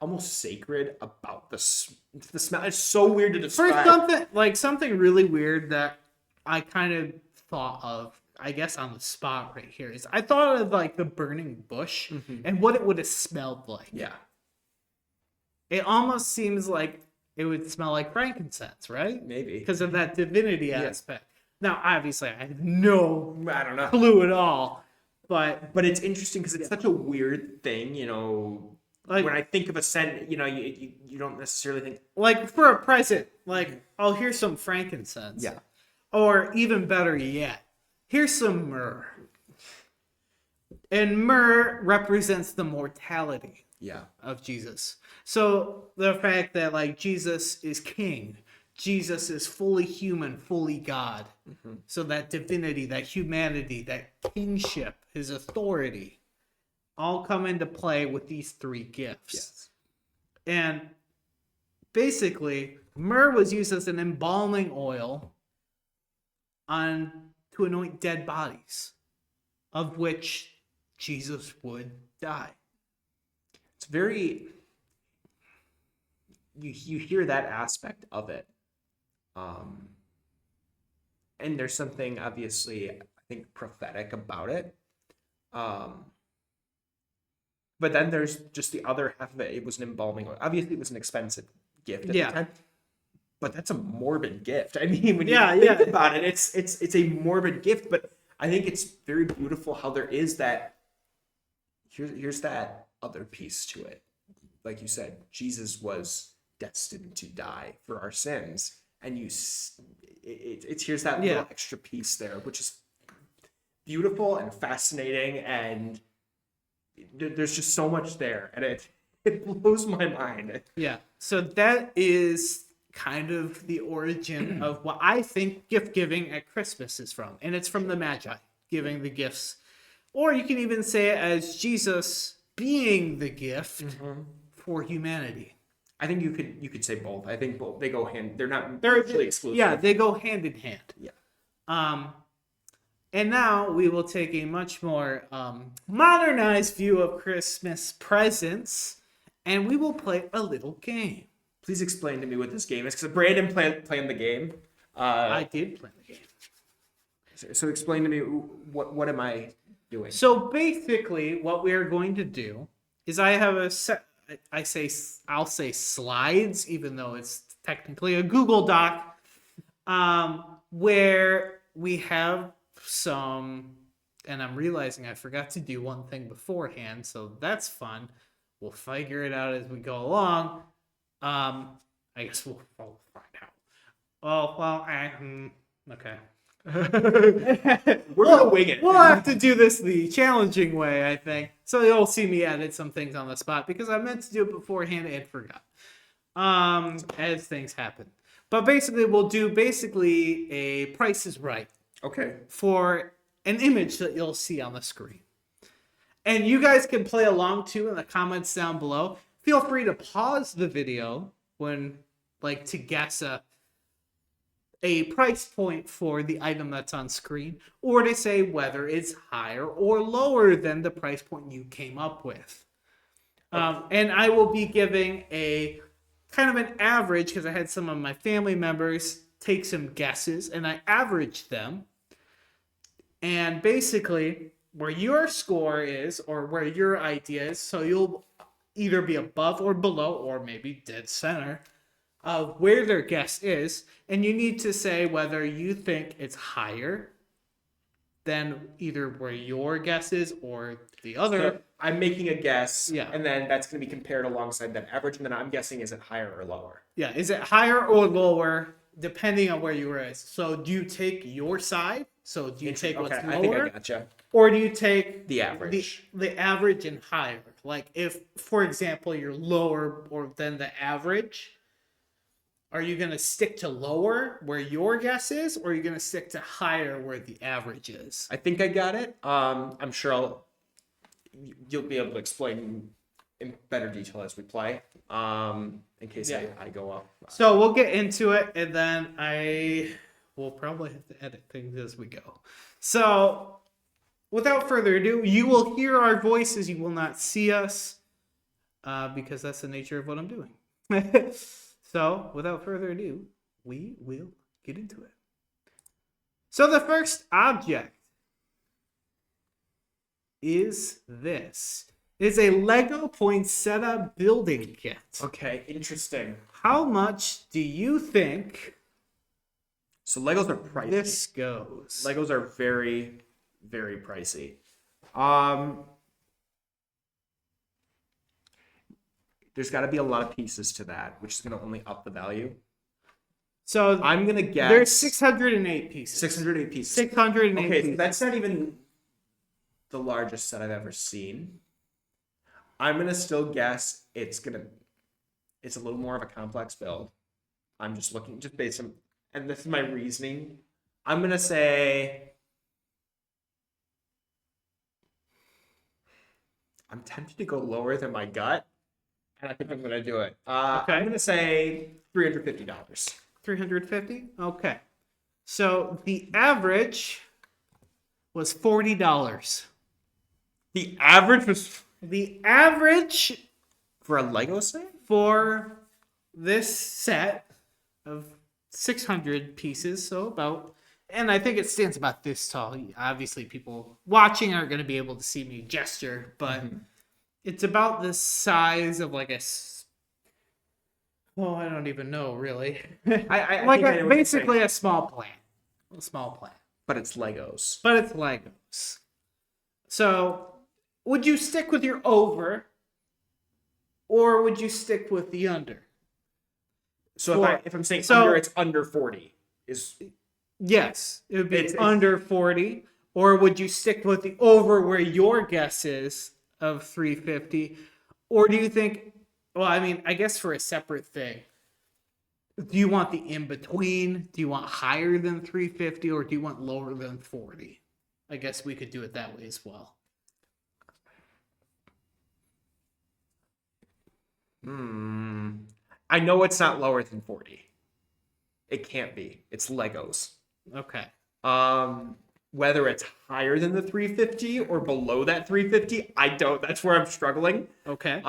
S1: almost sacred about the smell. It's so weird to describe.
S2: For something really weird that I kind of thought of, I guess on the spot right here, is I thought of like the burning bush and what it would have smelled like.
S1: Yeah.
S2: It almost seems like it would smell like frankincense, right?
S1: Maybe.
S2: Because of that divinity aspect. Now, obviously, I have no
S1: I don't know.
S2: clue at all, but
S1: it's interesting because it's such a weird thing, Like when I think of a scent, you don't necessarily think
S2: like for a present, like, oh, here's some frankincense.
S1: Yeah.
S2: Or even better yet, here's some myrrh. And myrrh represents the mortality of Jesus. So the fact that like Jesus is king, Jesus is fully human, fully God. So that divinity, that humanity, that kingship, his authority, all come into play with these three gifts.
S1: Yes.
S2: And basically, myrrh was used as an embalming oil to anoint dead bodies, of which Jesus would die.
S1: It's very. You hear that aspect of it, and there's something obviously I think prophetic about it. But then there's just the other half of it. It was an embalming oil. Obviously, it was an expensive gift at the time. But that's a morbid gift. I mean, when you think about it, it's a morbid gift. But I think it's very beautiful how there is that. Here's that other piece to it. Like you said, Jesus was destined to die for our sins, and here's that little extra piece there, which is beautiful and fascinating, and there's just so much there, and It blows my mind.
S2: Yeah. So that is kind of the origin of what I think gift giving at Christmas is from. And it's from the Magi giving the gifts. Or you can even say it as Jesus being the gift for humanity.
S1: I think you could say both. I think both they go hand. They're not
S2: They're
S1: mutually exclusive.
S2: Yeah, they go hand in hand.
S1: Yeah.
S2: And now we will take a much more modernized view of Christmas presents, and we will play a little game.
S1: Please explain to me what this game is, because Brandon playing the game.
S2: I did play the game.
S1: So explain to me what am I doing?
S2: So basically, what we are going to do is I have a set. I'll say slides, even though it's technically a Google Doc, where we have some. And I'm realizing I forgot to do one thing beforehand, so that's fun. We'll figure it out as we go along. I guess we'll find out. Oh well, okay.
S1: We're gonna wing it.
S2: We'll have to do this the challenging way, I think. So you'll see me edit some things on the spot because I meant to do it beforehand and forgot. As things happen. But basically, we'll do a Price is Right
S1: Okay.
S2: for an image that you'll see on the screen. And you guys can play along too in the comments down below. Feel free to pause the video when, to guess a price point for the item that's on screen, or to say whether it's higher or lower than the price point you came up with. And I will be giving a kind of an average because I had some of my family members take some guesses and I averaged them. And basically, where your score is or where your idea is, so you'll either be above or below or maybe dead center of where their guess is, and you need to say whether you think it's higher than either where your guess is or the other.
S1: So I'm making a guess,
S2: Yeah.
S1: and then that's going to be compared alongside that average, and then I'm guessing is it higher or lower?
S2: Yeah, is it higher or lower depending on where you were? So do you take your side? So do you take what's
S1: Okay,
S2: lower?
S1: I think I gotcha.
S2: Or do you take
S1: The average.
S2: the average and higher? Like if, for example, you're lower or than the average, are you going to stick to lower where your guess is, or are you going to stick to higher where the average is?
S1: I think I got it. I'm sure you'll be able to explain in better detail as we play. In case
S2: Yeah.
S1: I go off.
S2: So we'll get into it, and then I will probably have to edit things as we go. So without further ado, you will hear our voices. You will not see us because that's the nature of what I'm doing. So without further ado, we will get into it. So the first object is this. It is a Lego Poinsettia building kit.
S1: Okay, interesting.
S2: How much do you think
S1: So Legos are pricey.
S2: this goes?
S1: Legos are very, very pricey. There's got to be a lot of pieces to that, which is going to only up the value.
S2: So
S1: I'm going to guess
S2: there's 608 pieces.
S1: 608 pieces.
S2: 608
S1: Okay, so
S2: pieces.
S1: that's not even the largest set I've ever seen. I'm going to still guess it's a little more of a complex build. I'm just looking, just based on, and this is my reasoning. I'm going to say, I'm tempted to go lower than my gut, and I think I'm going to do it.
S2: Okay.
S1: I'm going to say $350.
S2: 350? Okay. So the average was $40.
S1: The average was
S2: The average
S1: for a Lego set?
S2: for this set of 600 pieces, so about, and I think it stands about this tall. Obviously, people watching are going to be able to see me gesture, but it's about the size of like I don't even know really.
S1: I
S2: Like
S1: think I know what you're
S2: basically
S1: saying.
S2: a small plant. A small plant.
S1: But it's Legos.
S2: But it's Legos. So, would you stick with your over, or would you stick with the under?
S1: So
S2: Or-
S1: if I'm saying
S2: so-
S1: under, it's under 40. Is
S2: Yes, it would be
S1: It's-
S2: under 40. Or would you stick with the over where your guess is of 350? Or do you think, well, I mean, I guess for a separate thing, do you want the in between? Do you want higher than 350 or do you want lower than 40? I guess we could do it that way as well.
S1: I know it's not lower than 40. It can't be. It's Legos.
S2: Okay.
S1: Whether it's higher than the 350 or below that 350, I don't. That's where I'm struggling.
S2: Okay.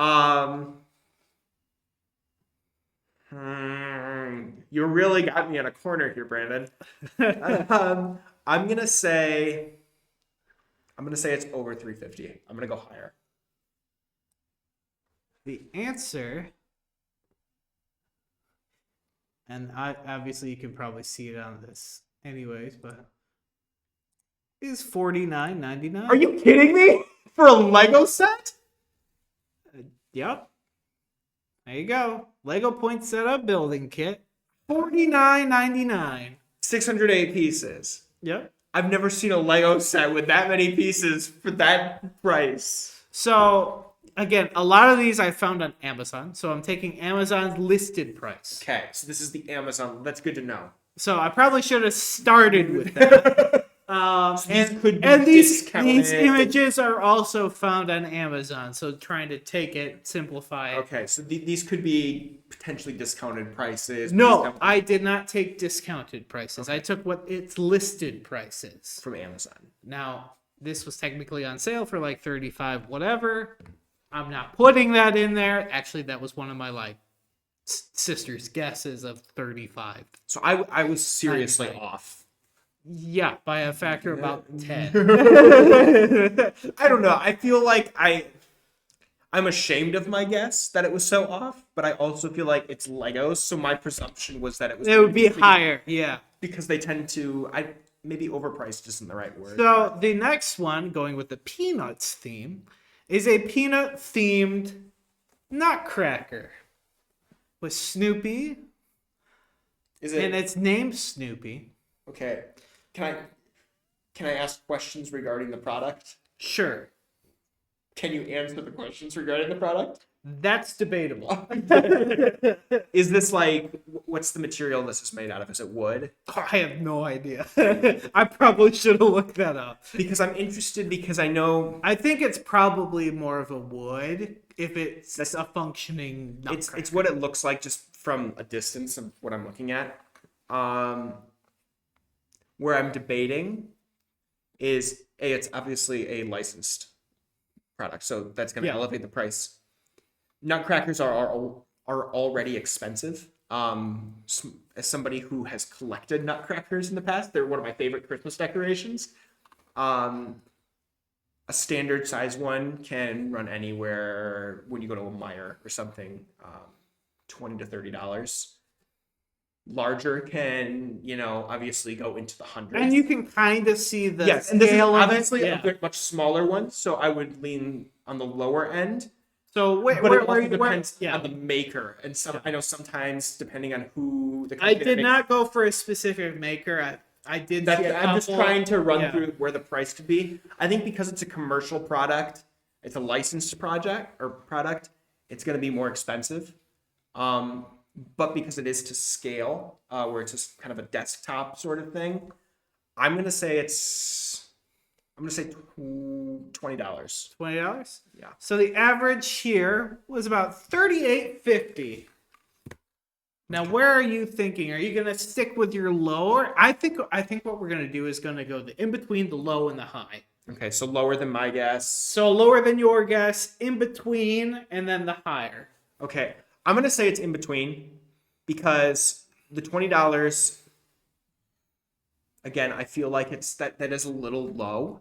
S1: You really got me in a corner here, Brandon. I'm gonna say it's over 350. I'm gonna go higher.
S2: The answer, and obviously you can probably see it on this anyways, but is $49.99.
S1: Are you kidding me? For a Lego set?
S2: Yep. There you go. Lego Point Setup Building Kit.
S1: $49.99. 608 pieces.
S2: Yep.
S1: I've never seen a Lego set with that many pieces for that price.
S2: So, again, a lot of these I found on Amazon. So I'm taking Amazon's listed price.
S1: Okay, so this is the Amazon. That's good to know.
S2: So I probably should have started with that. These images are also found on Amazon. So trying to take it, simplify it.
S1: Okay, so these could be potentially discounted prices.
S2: No, I did not take discounted prices. Okay. I took what its listed prices
S1: from Amazon.
S2: Now, this was technically on sale for like 35 whatever. I'm not putting that in there. Actually, that was one of my sister's guesses of 35.
S1: So I was seriously off.
S2: Yeah, by a factor of about 10.
S1: I don't know. I feel like I'm ashamed of my guess that it was so off, but I also feel like it's Legos, so my presumption was that it
S2: would be higher, yeah.
S1: Because they tend to, maybe overpriced isn't the right word.
S2: So the next one, going with the Peanuts theme, is a peanut-themed nutcracker with Snoopy.
S1: Is it?
S2: And it's named Snoopy.
S1: Okay. Can I ask questions regarding the product?
S2: Sure.
S1: Can you answer the questions regarding the product?
S2: That's debatable.
S1: Is this what's the material this is made out of? Is it wood?
S2: Oh, I have no idea. I probably should have looked that up.
S1: Because I'm interested because I know...
S2: I think it's probably more of a wood if it's a functioning nutcracker.
S1: It's what it looks like just from a distance of what I'm looking at. Where I'm debating is, it's obviously a licensed product, so that's going to elevate the price. Nutcrackers are already expensive. As somebody who has collected nutcrackers in the past, they're one of my favorite Christmas decorations. A standard size one can run anywhere when you go to a Meijer or something, $20 to $30. Larger can, obviously go into the hundreds.
S2: And you can kind of see the
S1: scale and this is obviously
S2: of it.
S1: a bit much smaller one, so I would lean on the lower end.
S2: So
S1: it also depends on the maker, and I know sometimes depending on who the company
S2: I did not go for a specific maker. I did.
S1: I'm just trying to run through where the price could be. I think because it's a commercial product, it's a licensed product, it's going to be more expensive. But because it is to scale, where it's just kind of a desktop sort of thing, I'm gonna say $20.
S2: $20?
S1: Yeah.
S2: So the average here was about $38.50. Now, where are you thinking? Are you gonna stick with your lower? I think what we're gonna do is gonna go in between the low and the high.
S1: Okay, so lower than my guess.
S2: So lower than your guess, in between, and then the higher.
S1: Okay. I'm going to say it's in between because the $20, again, I feel like that is a little low.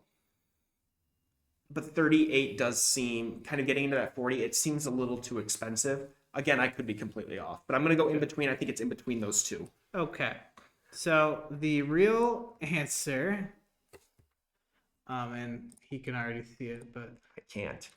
S1: But 38 does seem, kind of getting into that 40, it seems a little too expensive. Again, I could be completely off, but I'm going to go in between. I think it's in between those two.
S2: Okay. So the real answer, and he can already see it, but
S1: I can't.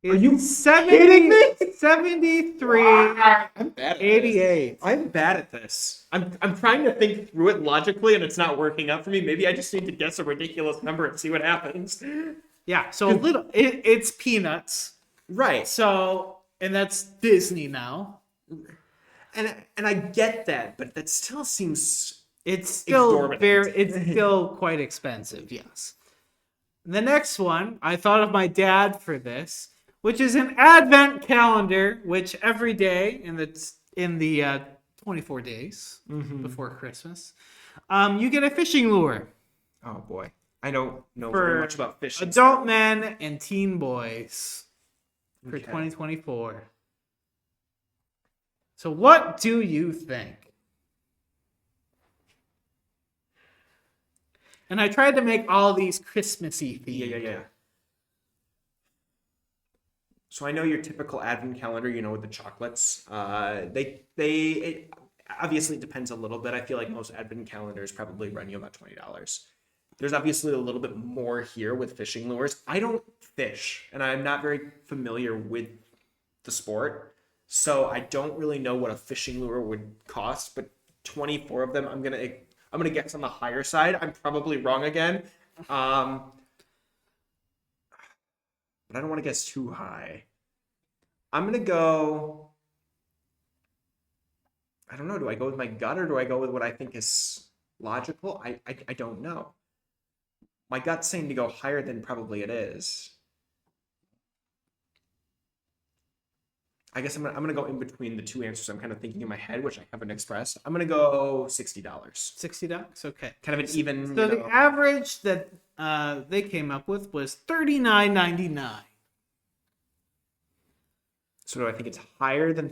S2: Are you kidding me? 73.
S1: I'm bad at
S2: 88.
S1: I'm bad at this. I'm trying to think through it logically, and it's not working out for me. Maybe I just need to guess a ridiculous number and see what happens.
S2: Yeah, so it's peanuts.
S1: Right.
S2: So, and that's Disney now.
S1: And I get that, but that still seems
S2: It's still
S1: exorbitant.
S2: it's still quite expensive, yes. The next one, I thought of my dad for this, which is an advent calendar, which every day in the 24 days before Christmas, you get a fishing lure
S1: Oh boy. I don't know
S2: for
S1: very much about fishing.
S2: adult men and teen boys for
S1: Okay.
S2: 2024. So what do you think? And I tried to make all these Christmassy themed.
S1: Yeah. So I know your typical advent calendar, with the chocolates. It obviously depends a little bit. I feel like most advent calendars probably run you about $20. There's obviously a little bit more here with fishing lures. I don't fish, and I'm not very familiar with the sport, so I don't really know what a fishing lure would cost. But 24 of them, I'm gonna guess on the higher side. I'm probably wrong again. But I don't want to guess too high. I'm going to go... I don't know. Do I go with my gut or do I go with what I think is logical? I don't know. My gut's saying to go higher than probably it is. I guess I'm gonna go in between the two answers I'm kind of thinking in my head, which I haven't expressed. I'm going to go $60.
S2: $60? Okay.
S1: Kind of an even...
S2: So the average that they came up with was $39.99.
S1: So do I think it's higher than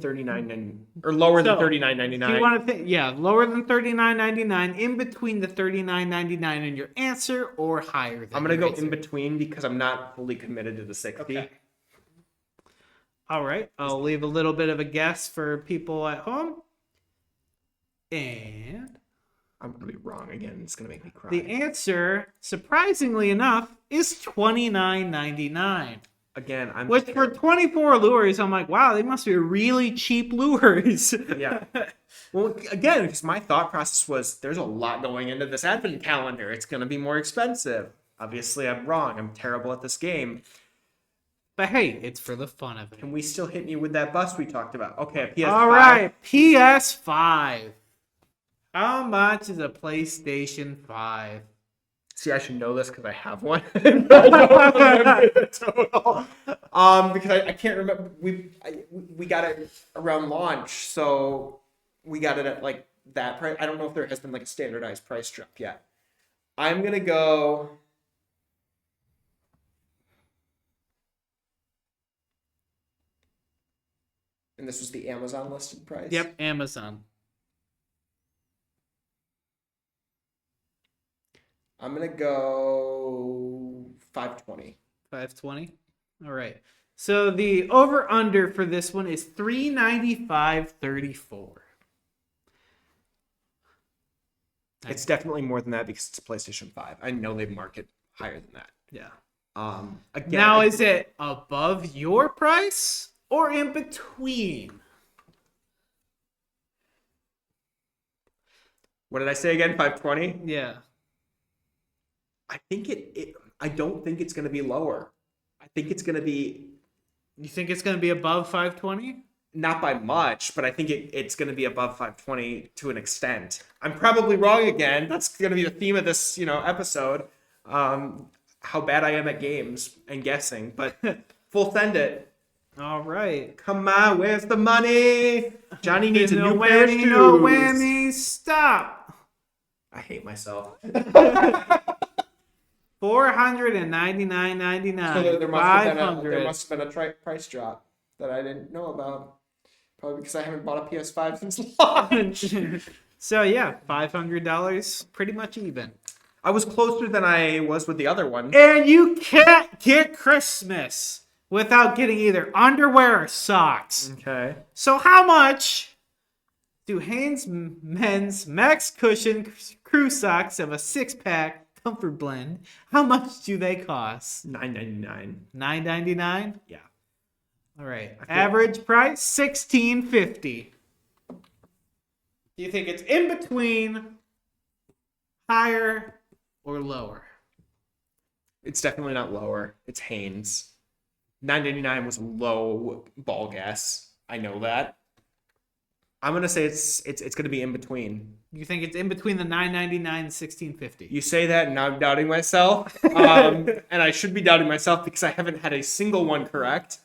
S1: or lower than $39.99?
S2: Do you want to think? Yeah, lower than $39.99, in between the $39.99 and your answer, or higher than
S1: I'm gonna
S2: your
S1: go
S2: answer?
S1: in between because I'm not fully committed to the 60.
S2: Okay. All right, I'll leave a little bit of a guess for people at home. And
S1: I'm gonna be wrong again. It's gonna make me cry.
S2: the answer, surprisingly enough, is $29.99.
S1: Again, I'm
S2: Which for 24 lures, I'm like, wow, they must be really cheap lures.
S1: Yeah. Well, again, because my thought process was there's a lot going into this advent calendar. It's gonna be more expensive. Obviously, I'm wrong. I'm terrible at this game.
S2: But hey, it's for the fun of it.
S1: Can we still hit me with that bus we talked about? Okay, a PS5.
S2: All right, PS5. How much is a PlayStation 5?
S1: See, I should know this because I have one. Total. Because I can't remember. We got it around launch, so we got it at like that price. I don't know if there has been like a standardized price drop yet. I'm gonna go. And this was the Amazon listed price.
S2: Yep, Amazon.
S1: I'm gonna go 520.
S2: 520. All right. So the over under for this one is 395.34.
S1: It's definitely more than that because it's a PlayStation 5. I know they market higher than that.
S2: Yeah.
S1: Again,
S2: Now, is it above your price or in between?
S1: What did I say again? 520?
S2: Yeah.
S1: I think I don't think it's going to be lower. I think it's going to be
S2: You think it's going to be above 520?
S1: not by much, but I think it's going to be above 520 to an extent. I'm probably wrong again. That's going to be the theme of this, episode. How bad I am at games and guessing, but full send it.
S2: All right.
S1: Come on, where's the money? Johnny needs a
S2: No
S1: new pair of
S2: whammy,
S1: shoes.
S2: no whammy, stop.
S1: I hate myself.
S2: $499.99.
S1: So there
S2: $500.
S1: must have been a price drop that I didn't know about. Probably because I haven't bought a PS5 since launch.
S2: So yeah, $500, pretty much even.
S1: I was closer than I was with the other one.
S2: And you can't get Christmas without getting either underwear or socks.
S1: Okay.
S2: So how much do Hanes Men's Max Cushion Crew Socks of a 6-pack comfort blend, how much do they cost?
S1: $9.99.
S2: $9.99?
S1: Yeah.
S2: All right. Average price $16.50. Do you think it's in between, higher, or lower?
S1: It's definitely not lower. It's Hanes. $9.99 was a low ball guess. I know that. I'm gonna say it's gonna be in between.
S2: You think it's in between the $9.99 and $16.50?
S1: You say that, and now I'm doubting myself. And I should be doubting myself because I haven't had a single one correct.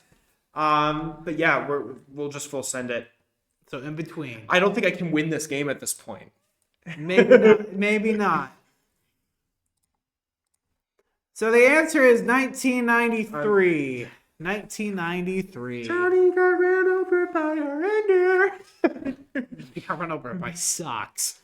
S1: But yeah, we'll just full send it.
S2: So in between.
S1: I don't think I can win this game at this point.
S2: Maybe not. Maybe not. So the answer is 1993. 1993.
S1: Johnny got ran over by a reindeer.
S2: He got run over by socks.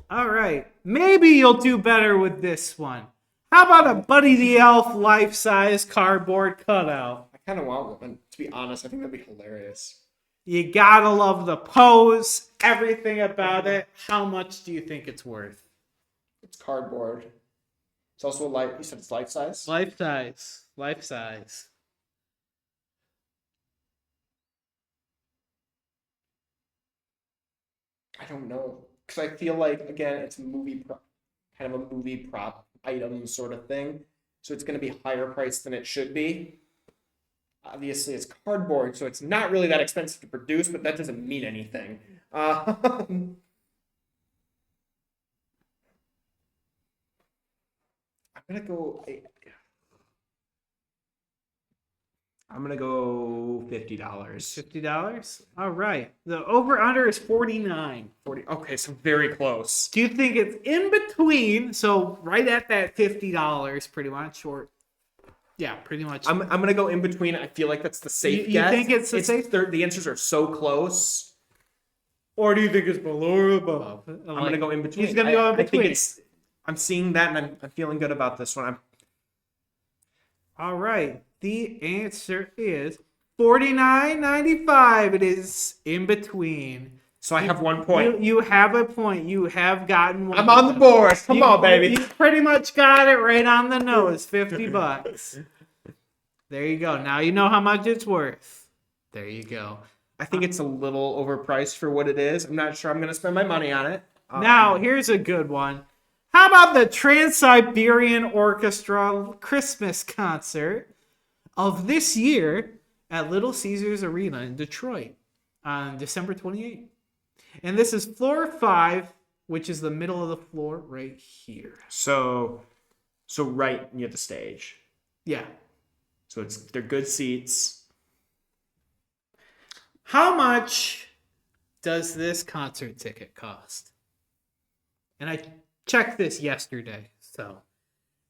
S2: All right. Maybe you'll do better with this one. How about a Buddy the Elf life-size cardboard cutout?
S1: I kind of want one. To be honest, I think that'd be hilarious.
S2: You gotta love the pose, everything about it. How much do you think it's worth?
S1: It's cardboard. It's also life. You said it's life size.
S2: Life size. Life size.
S1: I don't know, because I feel like again, it's a kind of a movie prop item sort of thing. So it's going to be higher priced than it should be. Obviously, it's cardboard, so it's not really that expensive to produce, but that doesn't mean anything. I'm gonna go. I'm gonna go $50.
S2: $50? All right. The over-under is 49.
S1: 40. Okay, so very close.
S2: Do you think it's in between? So right at that $50, pretty much, or yeah, pretty much.
S1: I'm gonna go in between. I feel like that's the safe
S2: You
S1: guess.
S2: think it's the safe?
S1: The answers are so close.
S2: Or do you think it's below or above?
S1: I'm gonna go in between.
S2: He's gonna go in between.
S1: I think I'm seeing that, and I'm feeling good about this one.
S2: All right. The answer is $49.95. It is in between.
S1: So I have 1 point.
S2: You have a point. You have gotten one.
S1: I'm on the board. Come on, baby.
S2: You pretty much got it right on the nose. $50. There you go. Now you know how much it's worth. There you go.
S1: I think it's a little overpriced for what it is. I'm not sure I'm going to spend my money on it.
S2: Now, here's a good one. How about the Trans-Siberian Orchestra Christmas concert of this year at Little Caesars Arena in Detroit on December 28th? And this is floor 5, which is the middle of the floor right here.
S1: So right near the stage.
S2: Yeah.
S1: So they're good seats.
S2: How much does this concert ticket cost? And I checked this yesterday, so.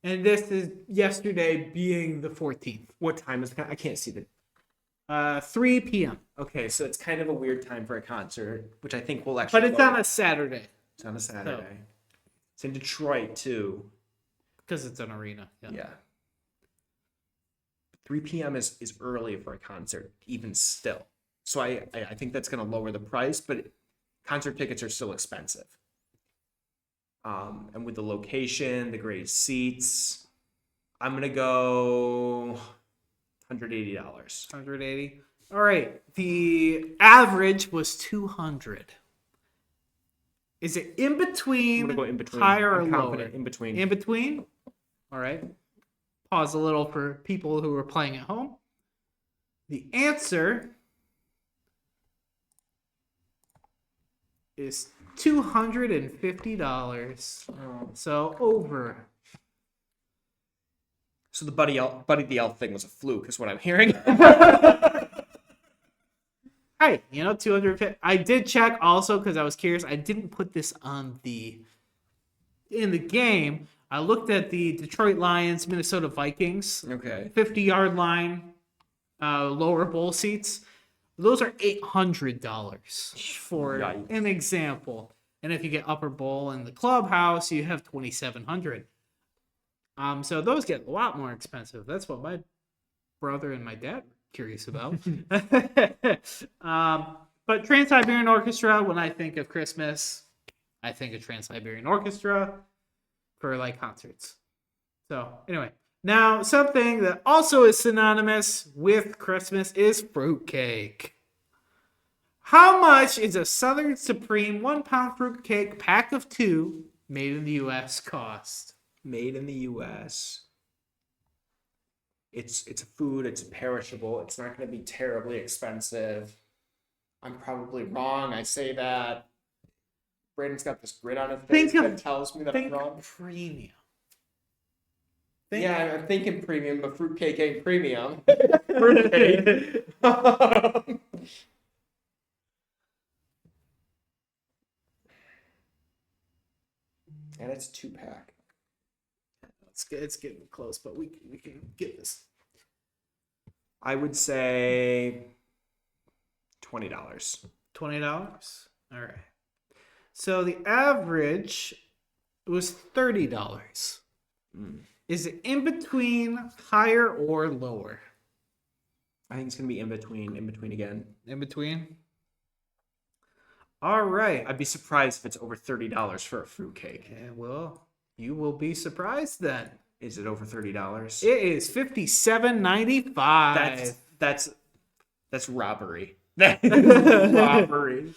S2: And this is yesterday being the 14th.
S1: What time is it? I can't see the
S2: 3 p.m.
S1: Okay, so it's kind of a weird time for a concert, which I think will actually.
S2: But it's on a Saturday.
S1: It's on a Saturday. It's in Detroit too.
S2: Because it's an arena.
S1: Yeah. 3 p.m. is early for a concert, even still. So I think that's going to lower the price, but concert tickets are still expensive. And with the location, the great seats, I'm going to go $180.
S2: $180. All right. The average was $200. Is it in between?
S1: I'm going to go in between.
S2: Higher or
S1: I'm
S2: lower?
S1: confident in between.
S2: In between? All right. Pause a little for people who are playing at home. The answer is $250. So over.
S1: So the Buddy the Elf thing was a fluke, is what I'm hearing.
S2: Hey, 250. I did check also because I was curious. I didn't put this in the game. I looked at the Detroit Lions, Minnesota Vikings.
S1: Okay.
S2: 50-yard line, lower bowl seats. Those are $800 for
S1: Yikes.
S2: an example. And if you get upper bowl in the clubhouse, you have $2,700. So those get a lot more expensive. That's what my brother and my dad were curious about. But Trans-Siberian Orchestra, when I think of Christmas, I think of Trans-Siberian Orchestra for like concerts. So anyway, now something that also is synonymous with Christmas is fruitcake. How much is a Southern Supreme 1-pound fruitcake pack of 2 made in the U.S. cost?
S1: Made in the U.S. it's a food, it's perishable, it's not going to be terribly expensive. I'm probably wrong. I say that. Braden's got this grin on his face that tells me that I'm wrong.
S2: Premium.
S1: Yeah, I'm thinking premium, but fruitcake ain't premium. Fruitcake. And it's 2-pack.
S2: It's getting close, but we can get this.
S1: I would say $20.
S2: $20. All right. So the average was $30. Is it in between, higher, or lower?
S1: I think it's gonna be in between again.
S2: In between. All right.
S1: I'd be surprised if it's over $30 for a fruitcake.
S2: Yeah, well, you will be surprised then.
S1: Is it over $30?
S2: It is $57.95.
S1: That's robbery. That is robbery.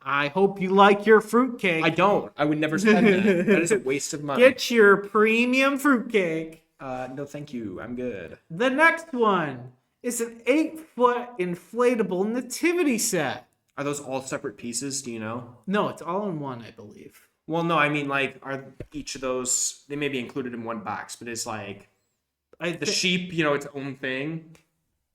S2: I hope you like your fruitcake.
S1: I don't. I would never spend that. That is a waste of money.
S2: Get your premium fruitcake.
S1: No, thank you. I'm good.
S2: The next one is an 8-foot inflatable nativity set.
S1: Are those all separate pieces? Do you know?
S2: No, it's all in one, I believe.
S1: Well, no. I mean, like, are each of those? They may be included in one box, but it's like the sheep. You know, its own thing.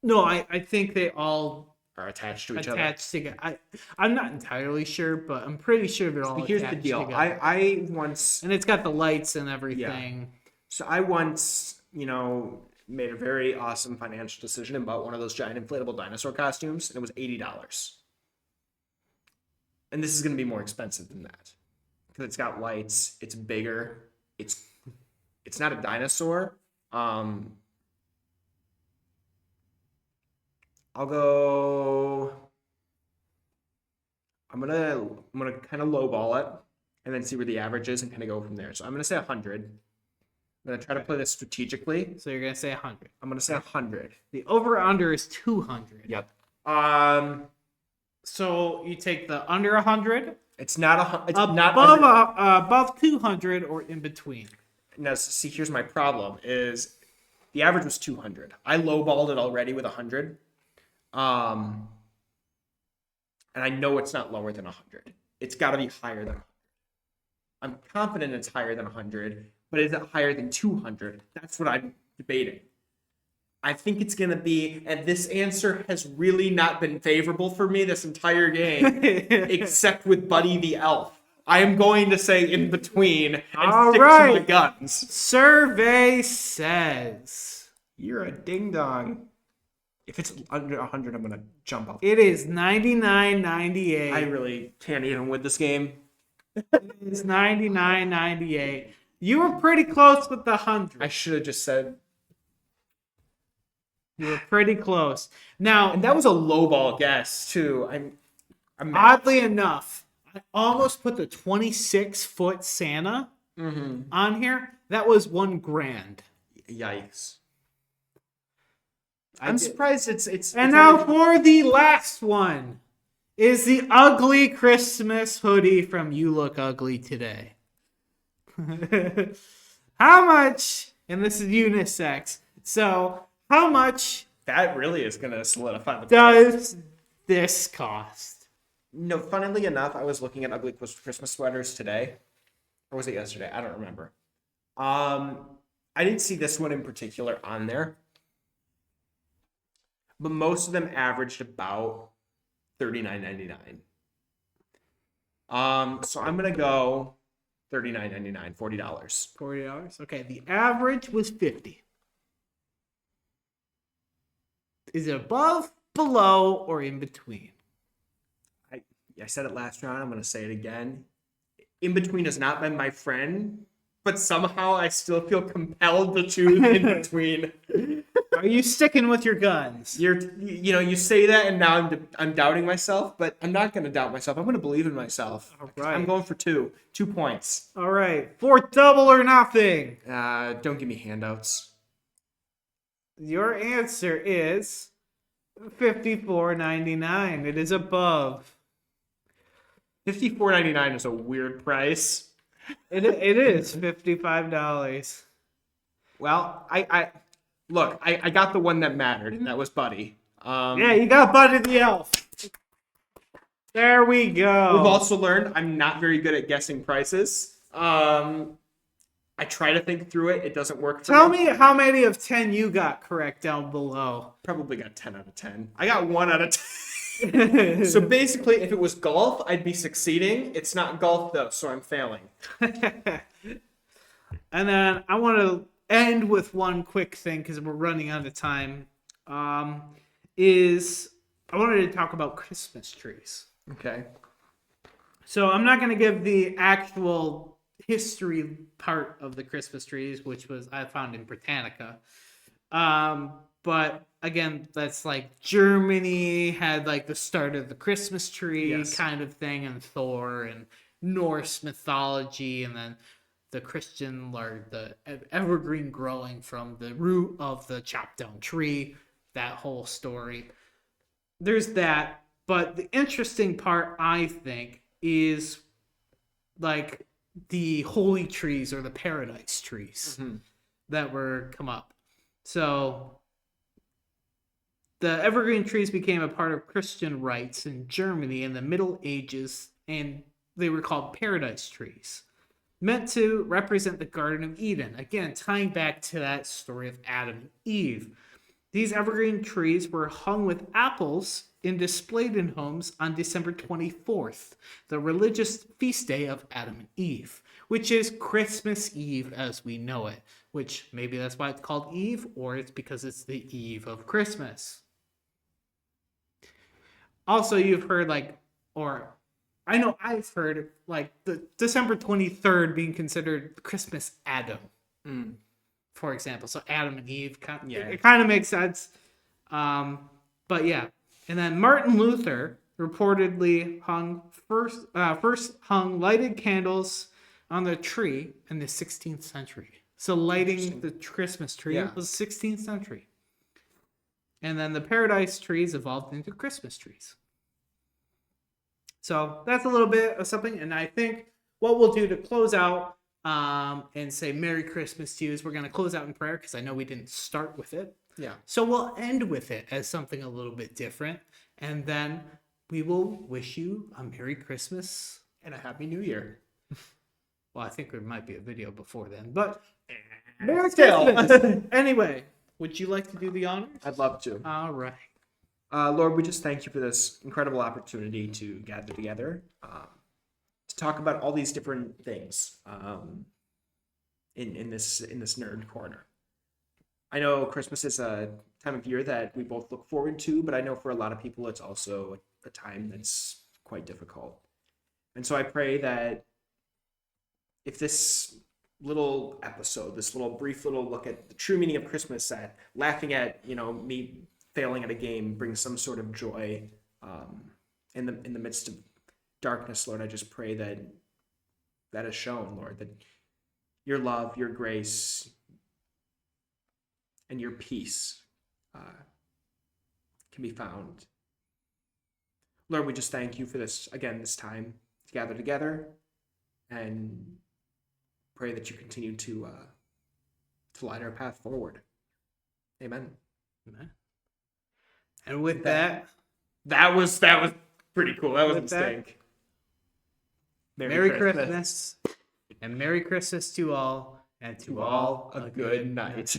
S2: No, I think they all
S1: Are attached to each other.
S2: attached together. I'm not entirely sure, but I'm pretty sure they're all
S1: Here's the
S2: attached
S1: deal.
S2: together.
S1: I once.
S2: And it's got the lights and everything.
S1: So I once, made a very awesome financial decision and bought one of those giant inflatable dinosaur costumes, and it was $80. And this is going to be more expensive than that because it's got lights, it's bigger, it's not a dinosaur. I'll go. I'm gonna kind of lowball it and then see where the average is and kind of go from there. So I'm gonna say 100. I'm gonna try to play this strategically.
S2: So you're going to say 100.
S1: I'm gonna say 100.
S2: The over-under is 200.
S1: Yep.
S2: So you take the under 100,
S1: It's not it's not
S2: above,
S1: under,
S2: above 200, or in between.
S1: now. See, here's my problem: is the average was 200. I lowballed it already with 100, and I know it's not lower than 100. It's got to be higher than 100. I'm confident it's higher than 100, but is it higher than 200? That's what I'm debating. I think it's going to be, and this answer has really not been favorable for me this entire game, except with Buddy the Elf. I am going to say in between and
S2: All
S1: stick to
S2: right.
S1: my guns.
S2: Survey says
S1: You're a ding-dong. If it's under 100, I'm going to jump off.
S2: it is 99.98.
S1: I really can't even win this game.
S2: It's 99.98. You were pretty close with the 100.
S1: I should have just said.
S2: You were pretty close. Now,
S1: And that was a lowball guess, too. I'm mad.
S2: oddly enough, I almost put the 26-foot Santa on here. That was $1,000.
S1: Yikes.
S2: I
S1: I'm
S2: did-
S1: surprised it's
S2: And now for the last one is the ugly Christmas hoodie from You Look Ugly Today. How much, and this is unisex, so how much
S1: that really is going to solidify the
S2: does this cost?
S1: No, funnily enough, I was looking at ugly Christmas sweaters today. Or was it yesterday? I don't remember. I didn't see this one in particular on there. But most of them averaged about $39.99. So I'm gonna go $39.99, $40.
S2: $40. Okay, the average was $50. Is it above, below, or in between?
S1: I said it last round. I'm gonna say it again. In between has not been my friend, but somehow I still feel compelled to choose in between.
S2: Are you sticking with your guns?
S1: You say that, and now I'm doubting myself, but I'm not gonna doubt myself. I'm gonna believe in myself.
S2: All right.
S1: I'm going for 2 points.
S2: All right, for double or nothing.
S1: Don't give me handouts.
S2: Your answer is $54.99. It is above.
S1: $54.99 is a weird price.
S2: It is $55.
S1: Well, Look, I got the one that mattered, and that was Buddy.
S2: Yeah, you got Buddy the Elf. There we go.
S1: We've also learned I'm not very good at guessing prices. I try to think through it. It doesn't work for
S2: Tell me how many of 10 you got correct down below.
S1: Probably got 10 out of 10. I got 1 out of 10. So basically, if it was golf, I'd be succeeding. It's not golf, though, so I'm failing.
S2: And then I want to end with one quick thing because we're running out of time. Is I wanted to talk about Christmas trees.
S1: Okay.
S2: So I'm not going to give the actual history part of the Christmas trees, which was I found in Britannica. But again, that's like Germany had like the start of the Christmas tree kind of thing, and Thor and Norse mythology, and then the Christian or the evergreen growing from the root of the chopped down tree, that whole story. There's that, but the interesting part, I think, is like the holy trees or the paradise trees that were come up. So the evergreen trees became a part of Christian rites in Germany in the Middle Ages, and they were called paradise trees, meant to represent the Garden of Eden. Again, tying back to that story of Adam and Eve. These evergreen trees were hung with apples and displayed in homes on December 24th, the religious feast day of Adam and Eve, which is Christmas Eve as we know it, which maybe that's why it's called Eve, or it's because it's the eve of Christmas. Also, you've heard or I know I've heard the December 23rd being considered Christmas Adam. For example, so Adam and Eve, it kind of makes sense. But yeah, and then Martin Luther reportedly first hung lighted candles on the tree in the 16th century. So lighting the Christmas tree was 16th century. And then the paradise trees evolved into Christmas trees. So that's a little bit of something. And I think what we'll do to close out and say Merry Christmas to you is we're going to close out in prayer because I know we didn't start with it.
S1: Yeah.
S2: So we'll end with it as something a little bit different. And then we will wish you a Merry Christmas
S1: and a Happy New Year.
S2: Well, I think there might be a video before then, but
S1: Merry
S2: Christmas. Anyway, would you like to do the honors?
S1: I'd love to.
S2: All right.
S1: Lord, we just thank you for this incredible opportunity to gather together, to talk about all these different things in this nerd corner. I know Christmas is a time of year that we both look forward to, but I know for a lot of people it's also a time that's quite difficult. And so I pray that if this little episode, this little brief little look at the true meaning of Christmas, at laughing at me failing at a game, brings some sort of joy in the midst of darkness, Lord, I just pray that is shown, Lord, that your love, your grace, and your peace can be found. Lord, we just thank you for this time to gather together, and pray that you continue to light our path forward. Amen.
S2: Amen. And with that
S1: was pretty cool. That was a mistake.
S2: Merry Christmas. And Merry Christmas to all, and to all
S1: a good night.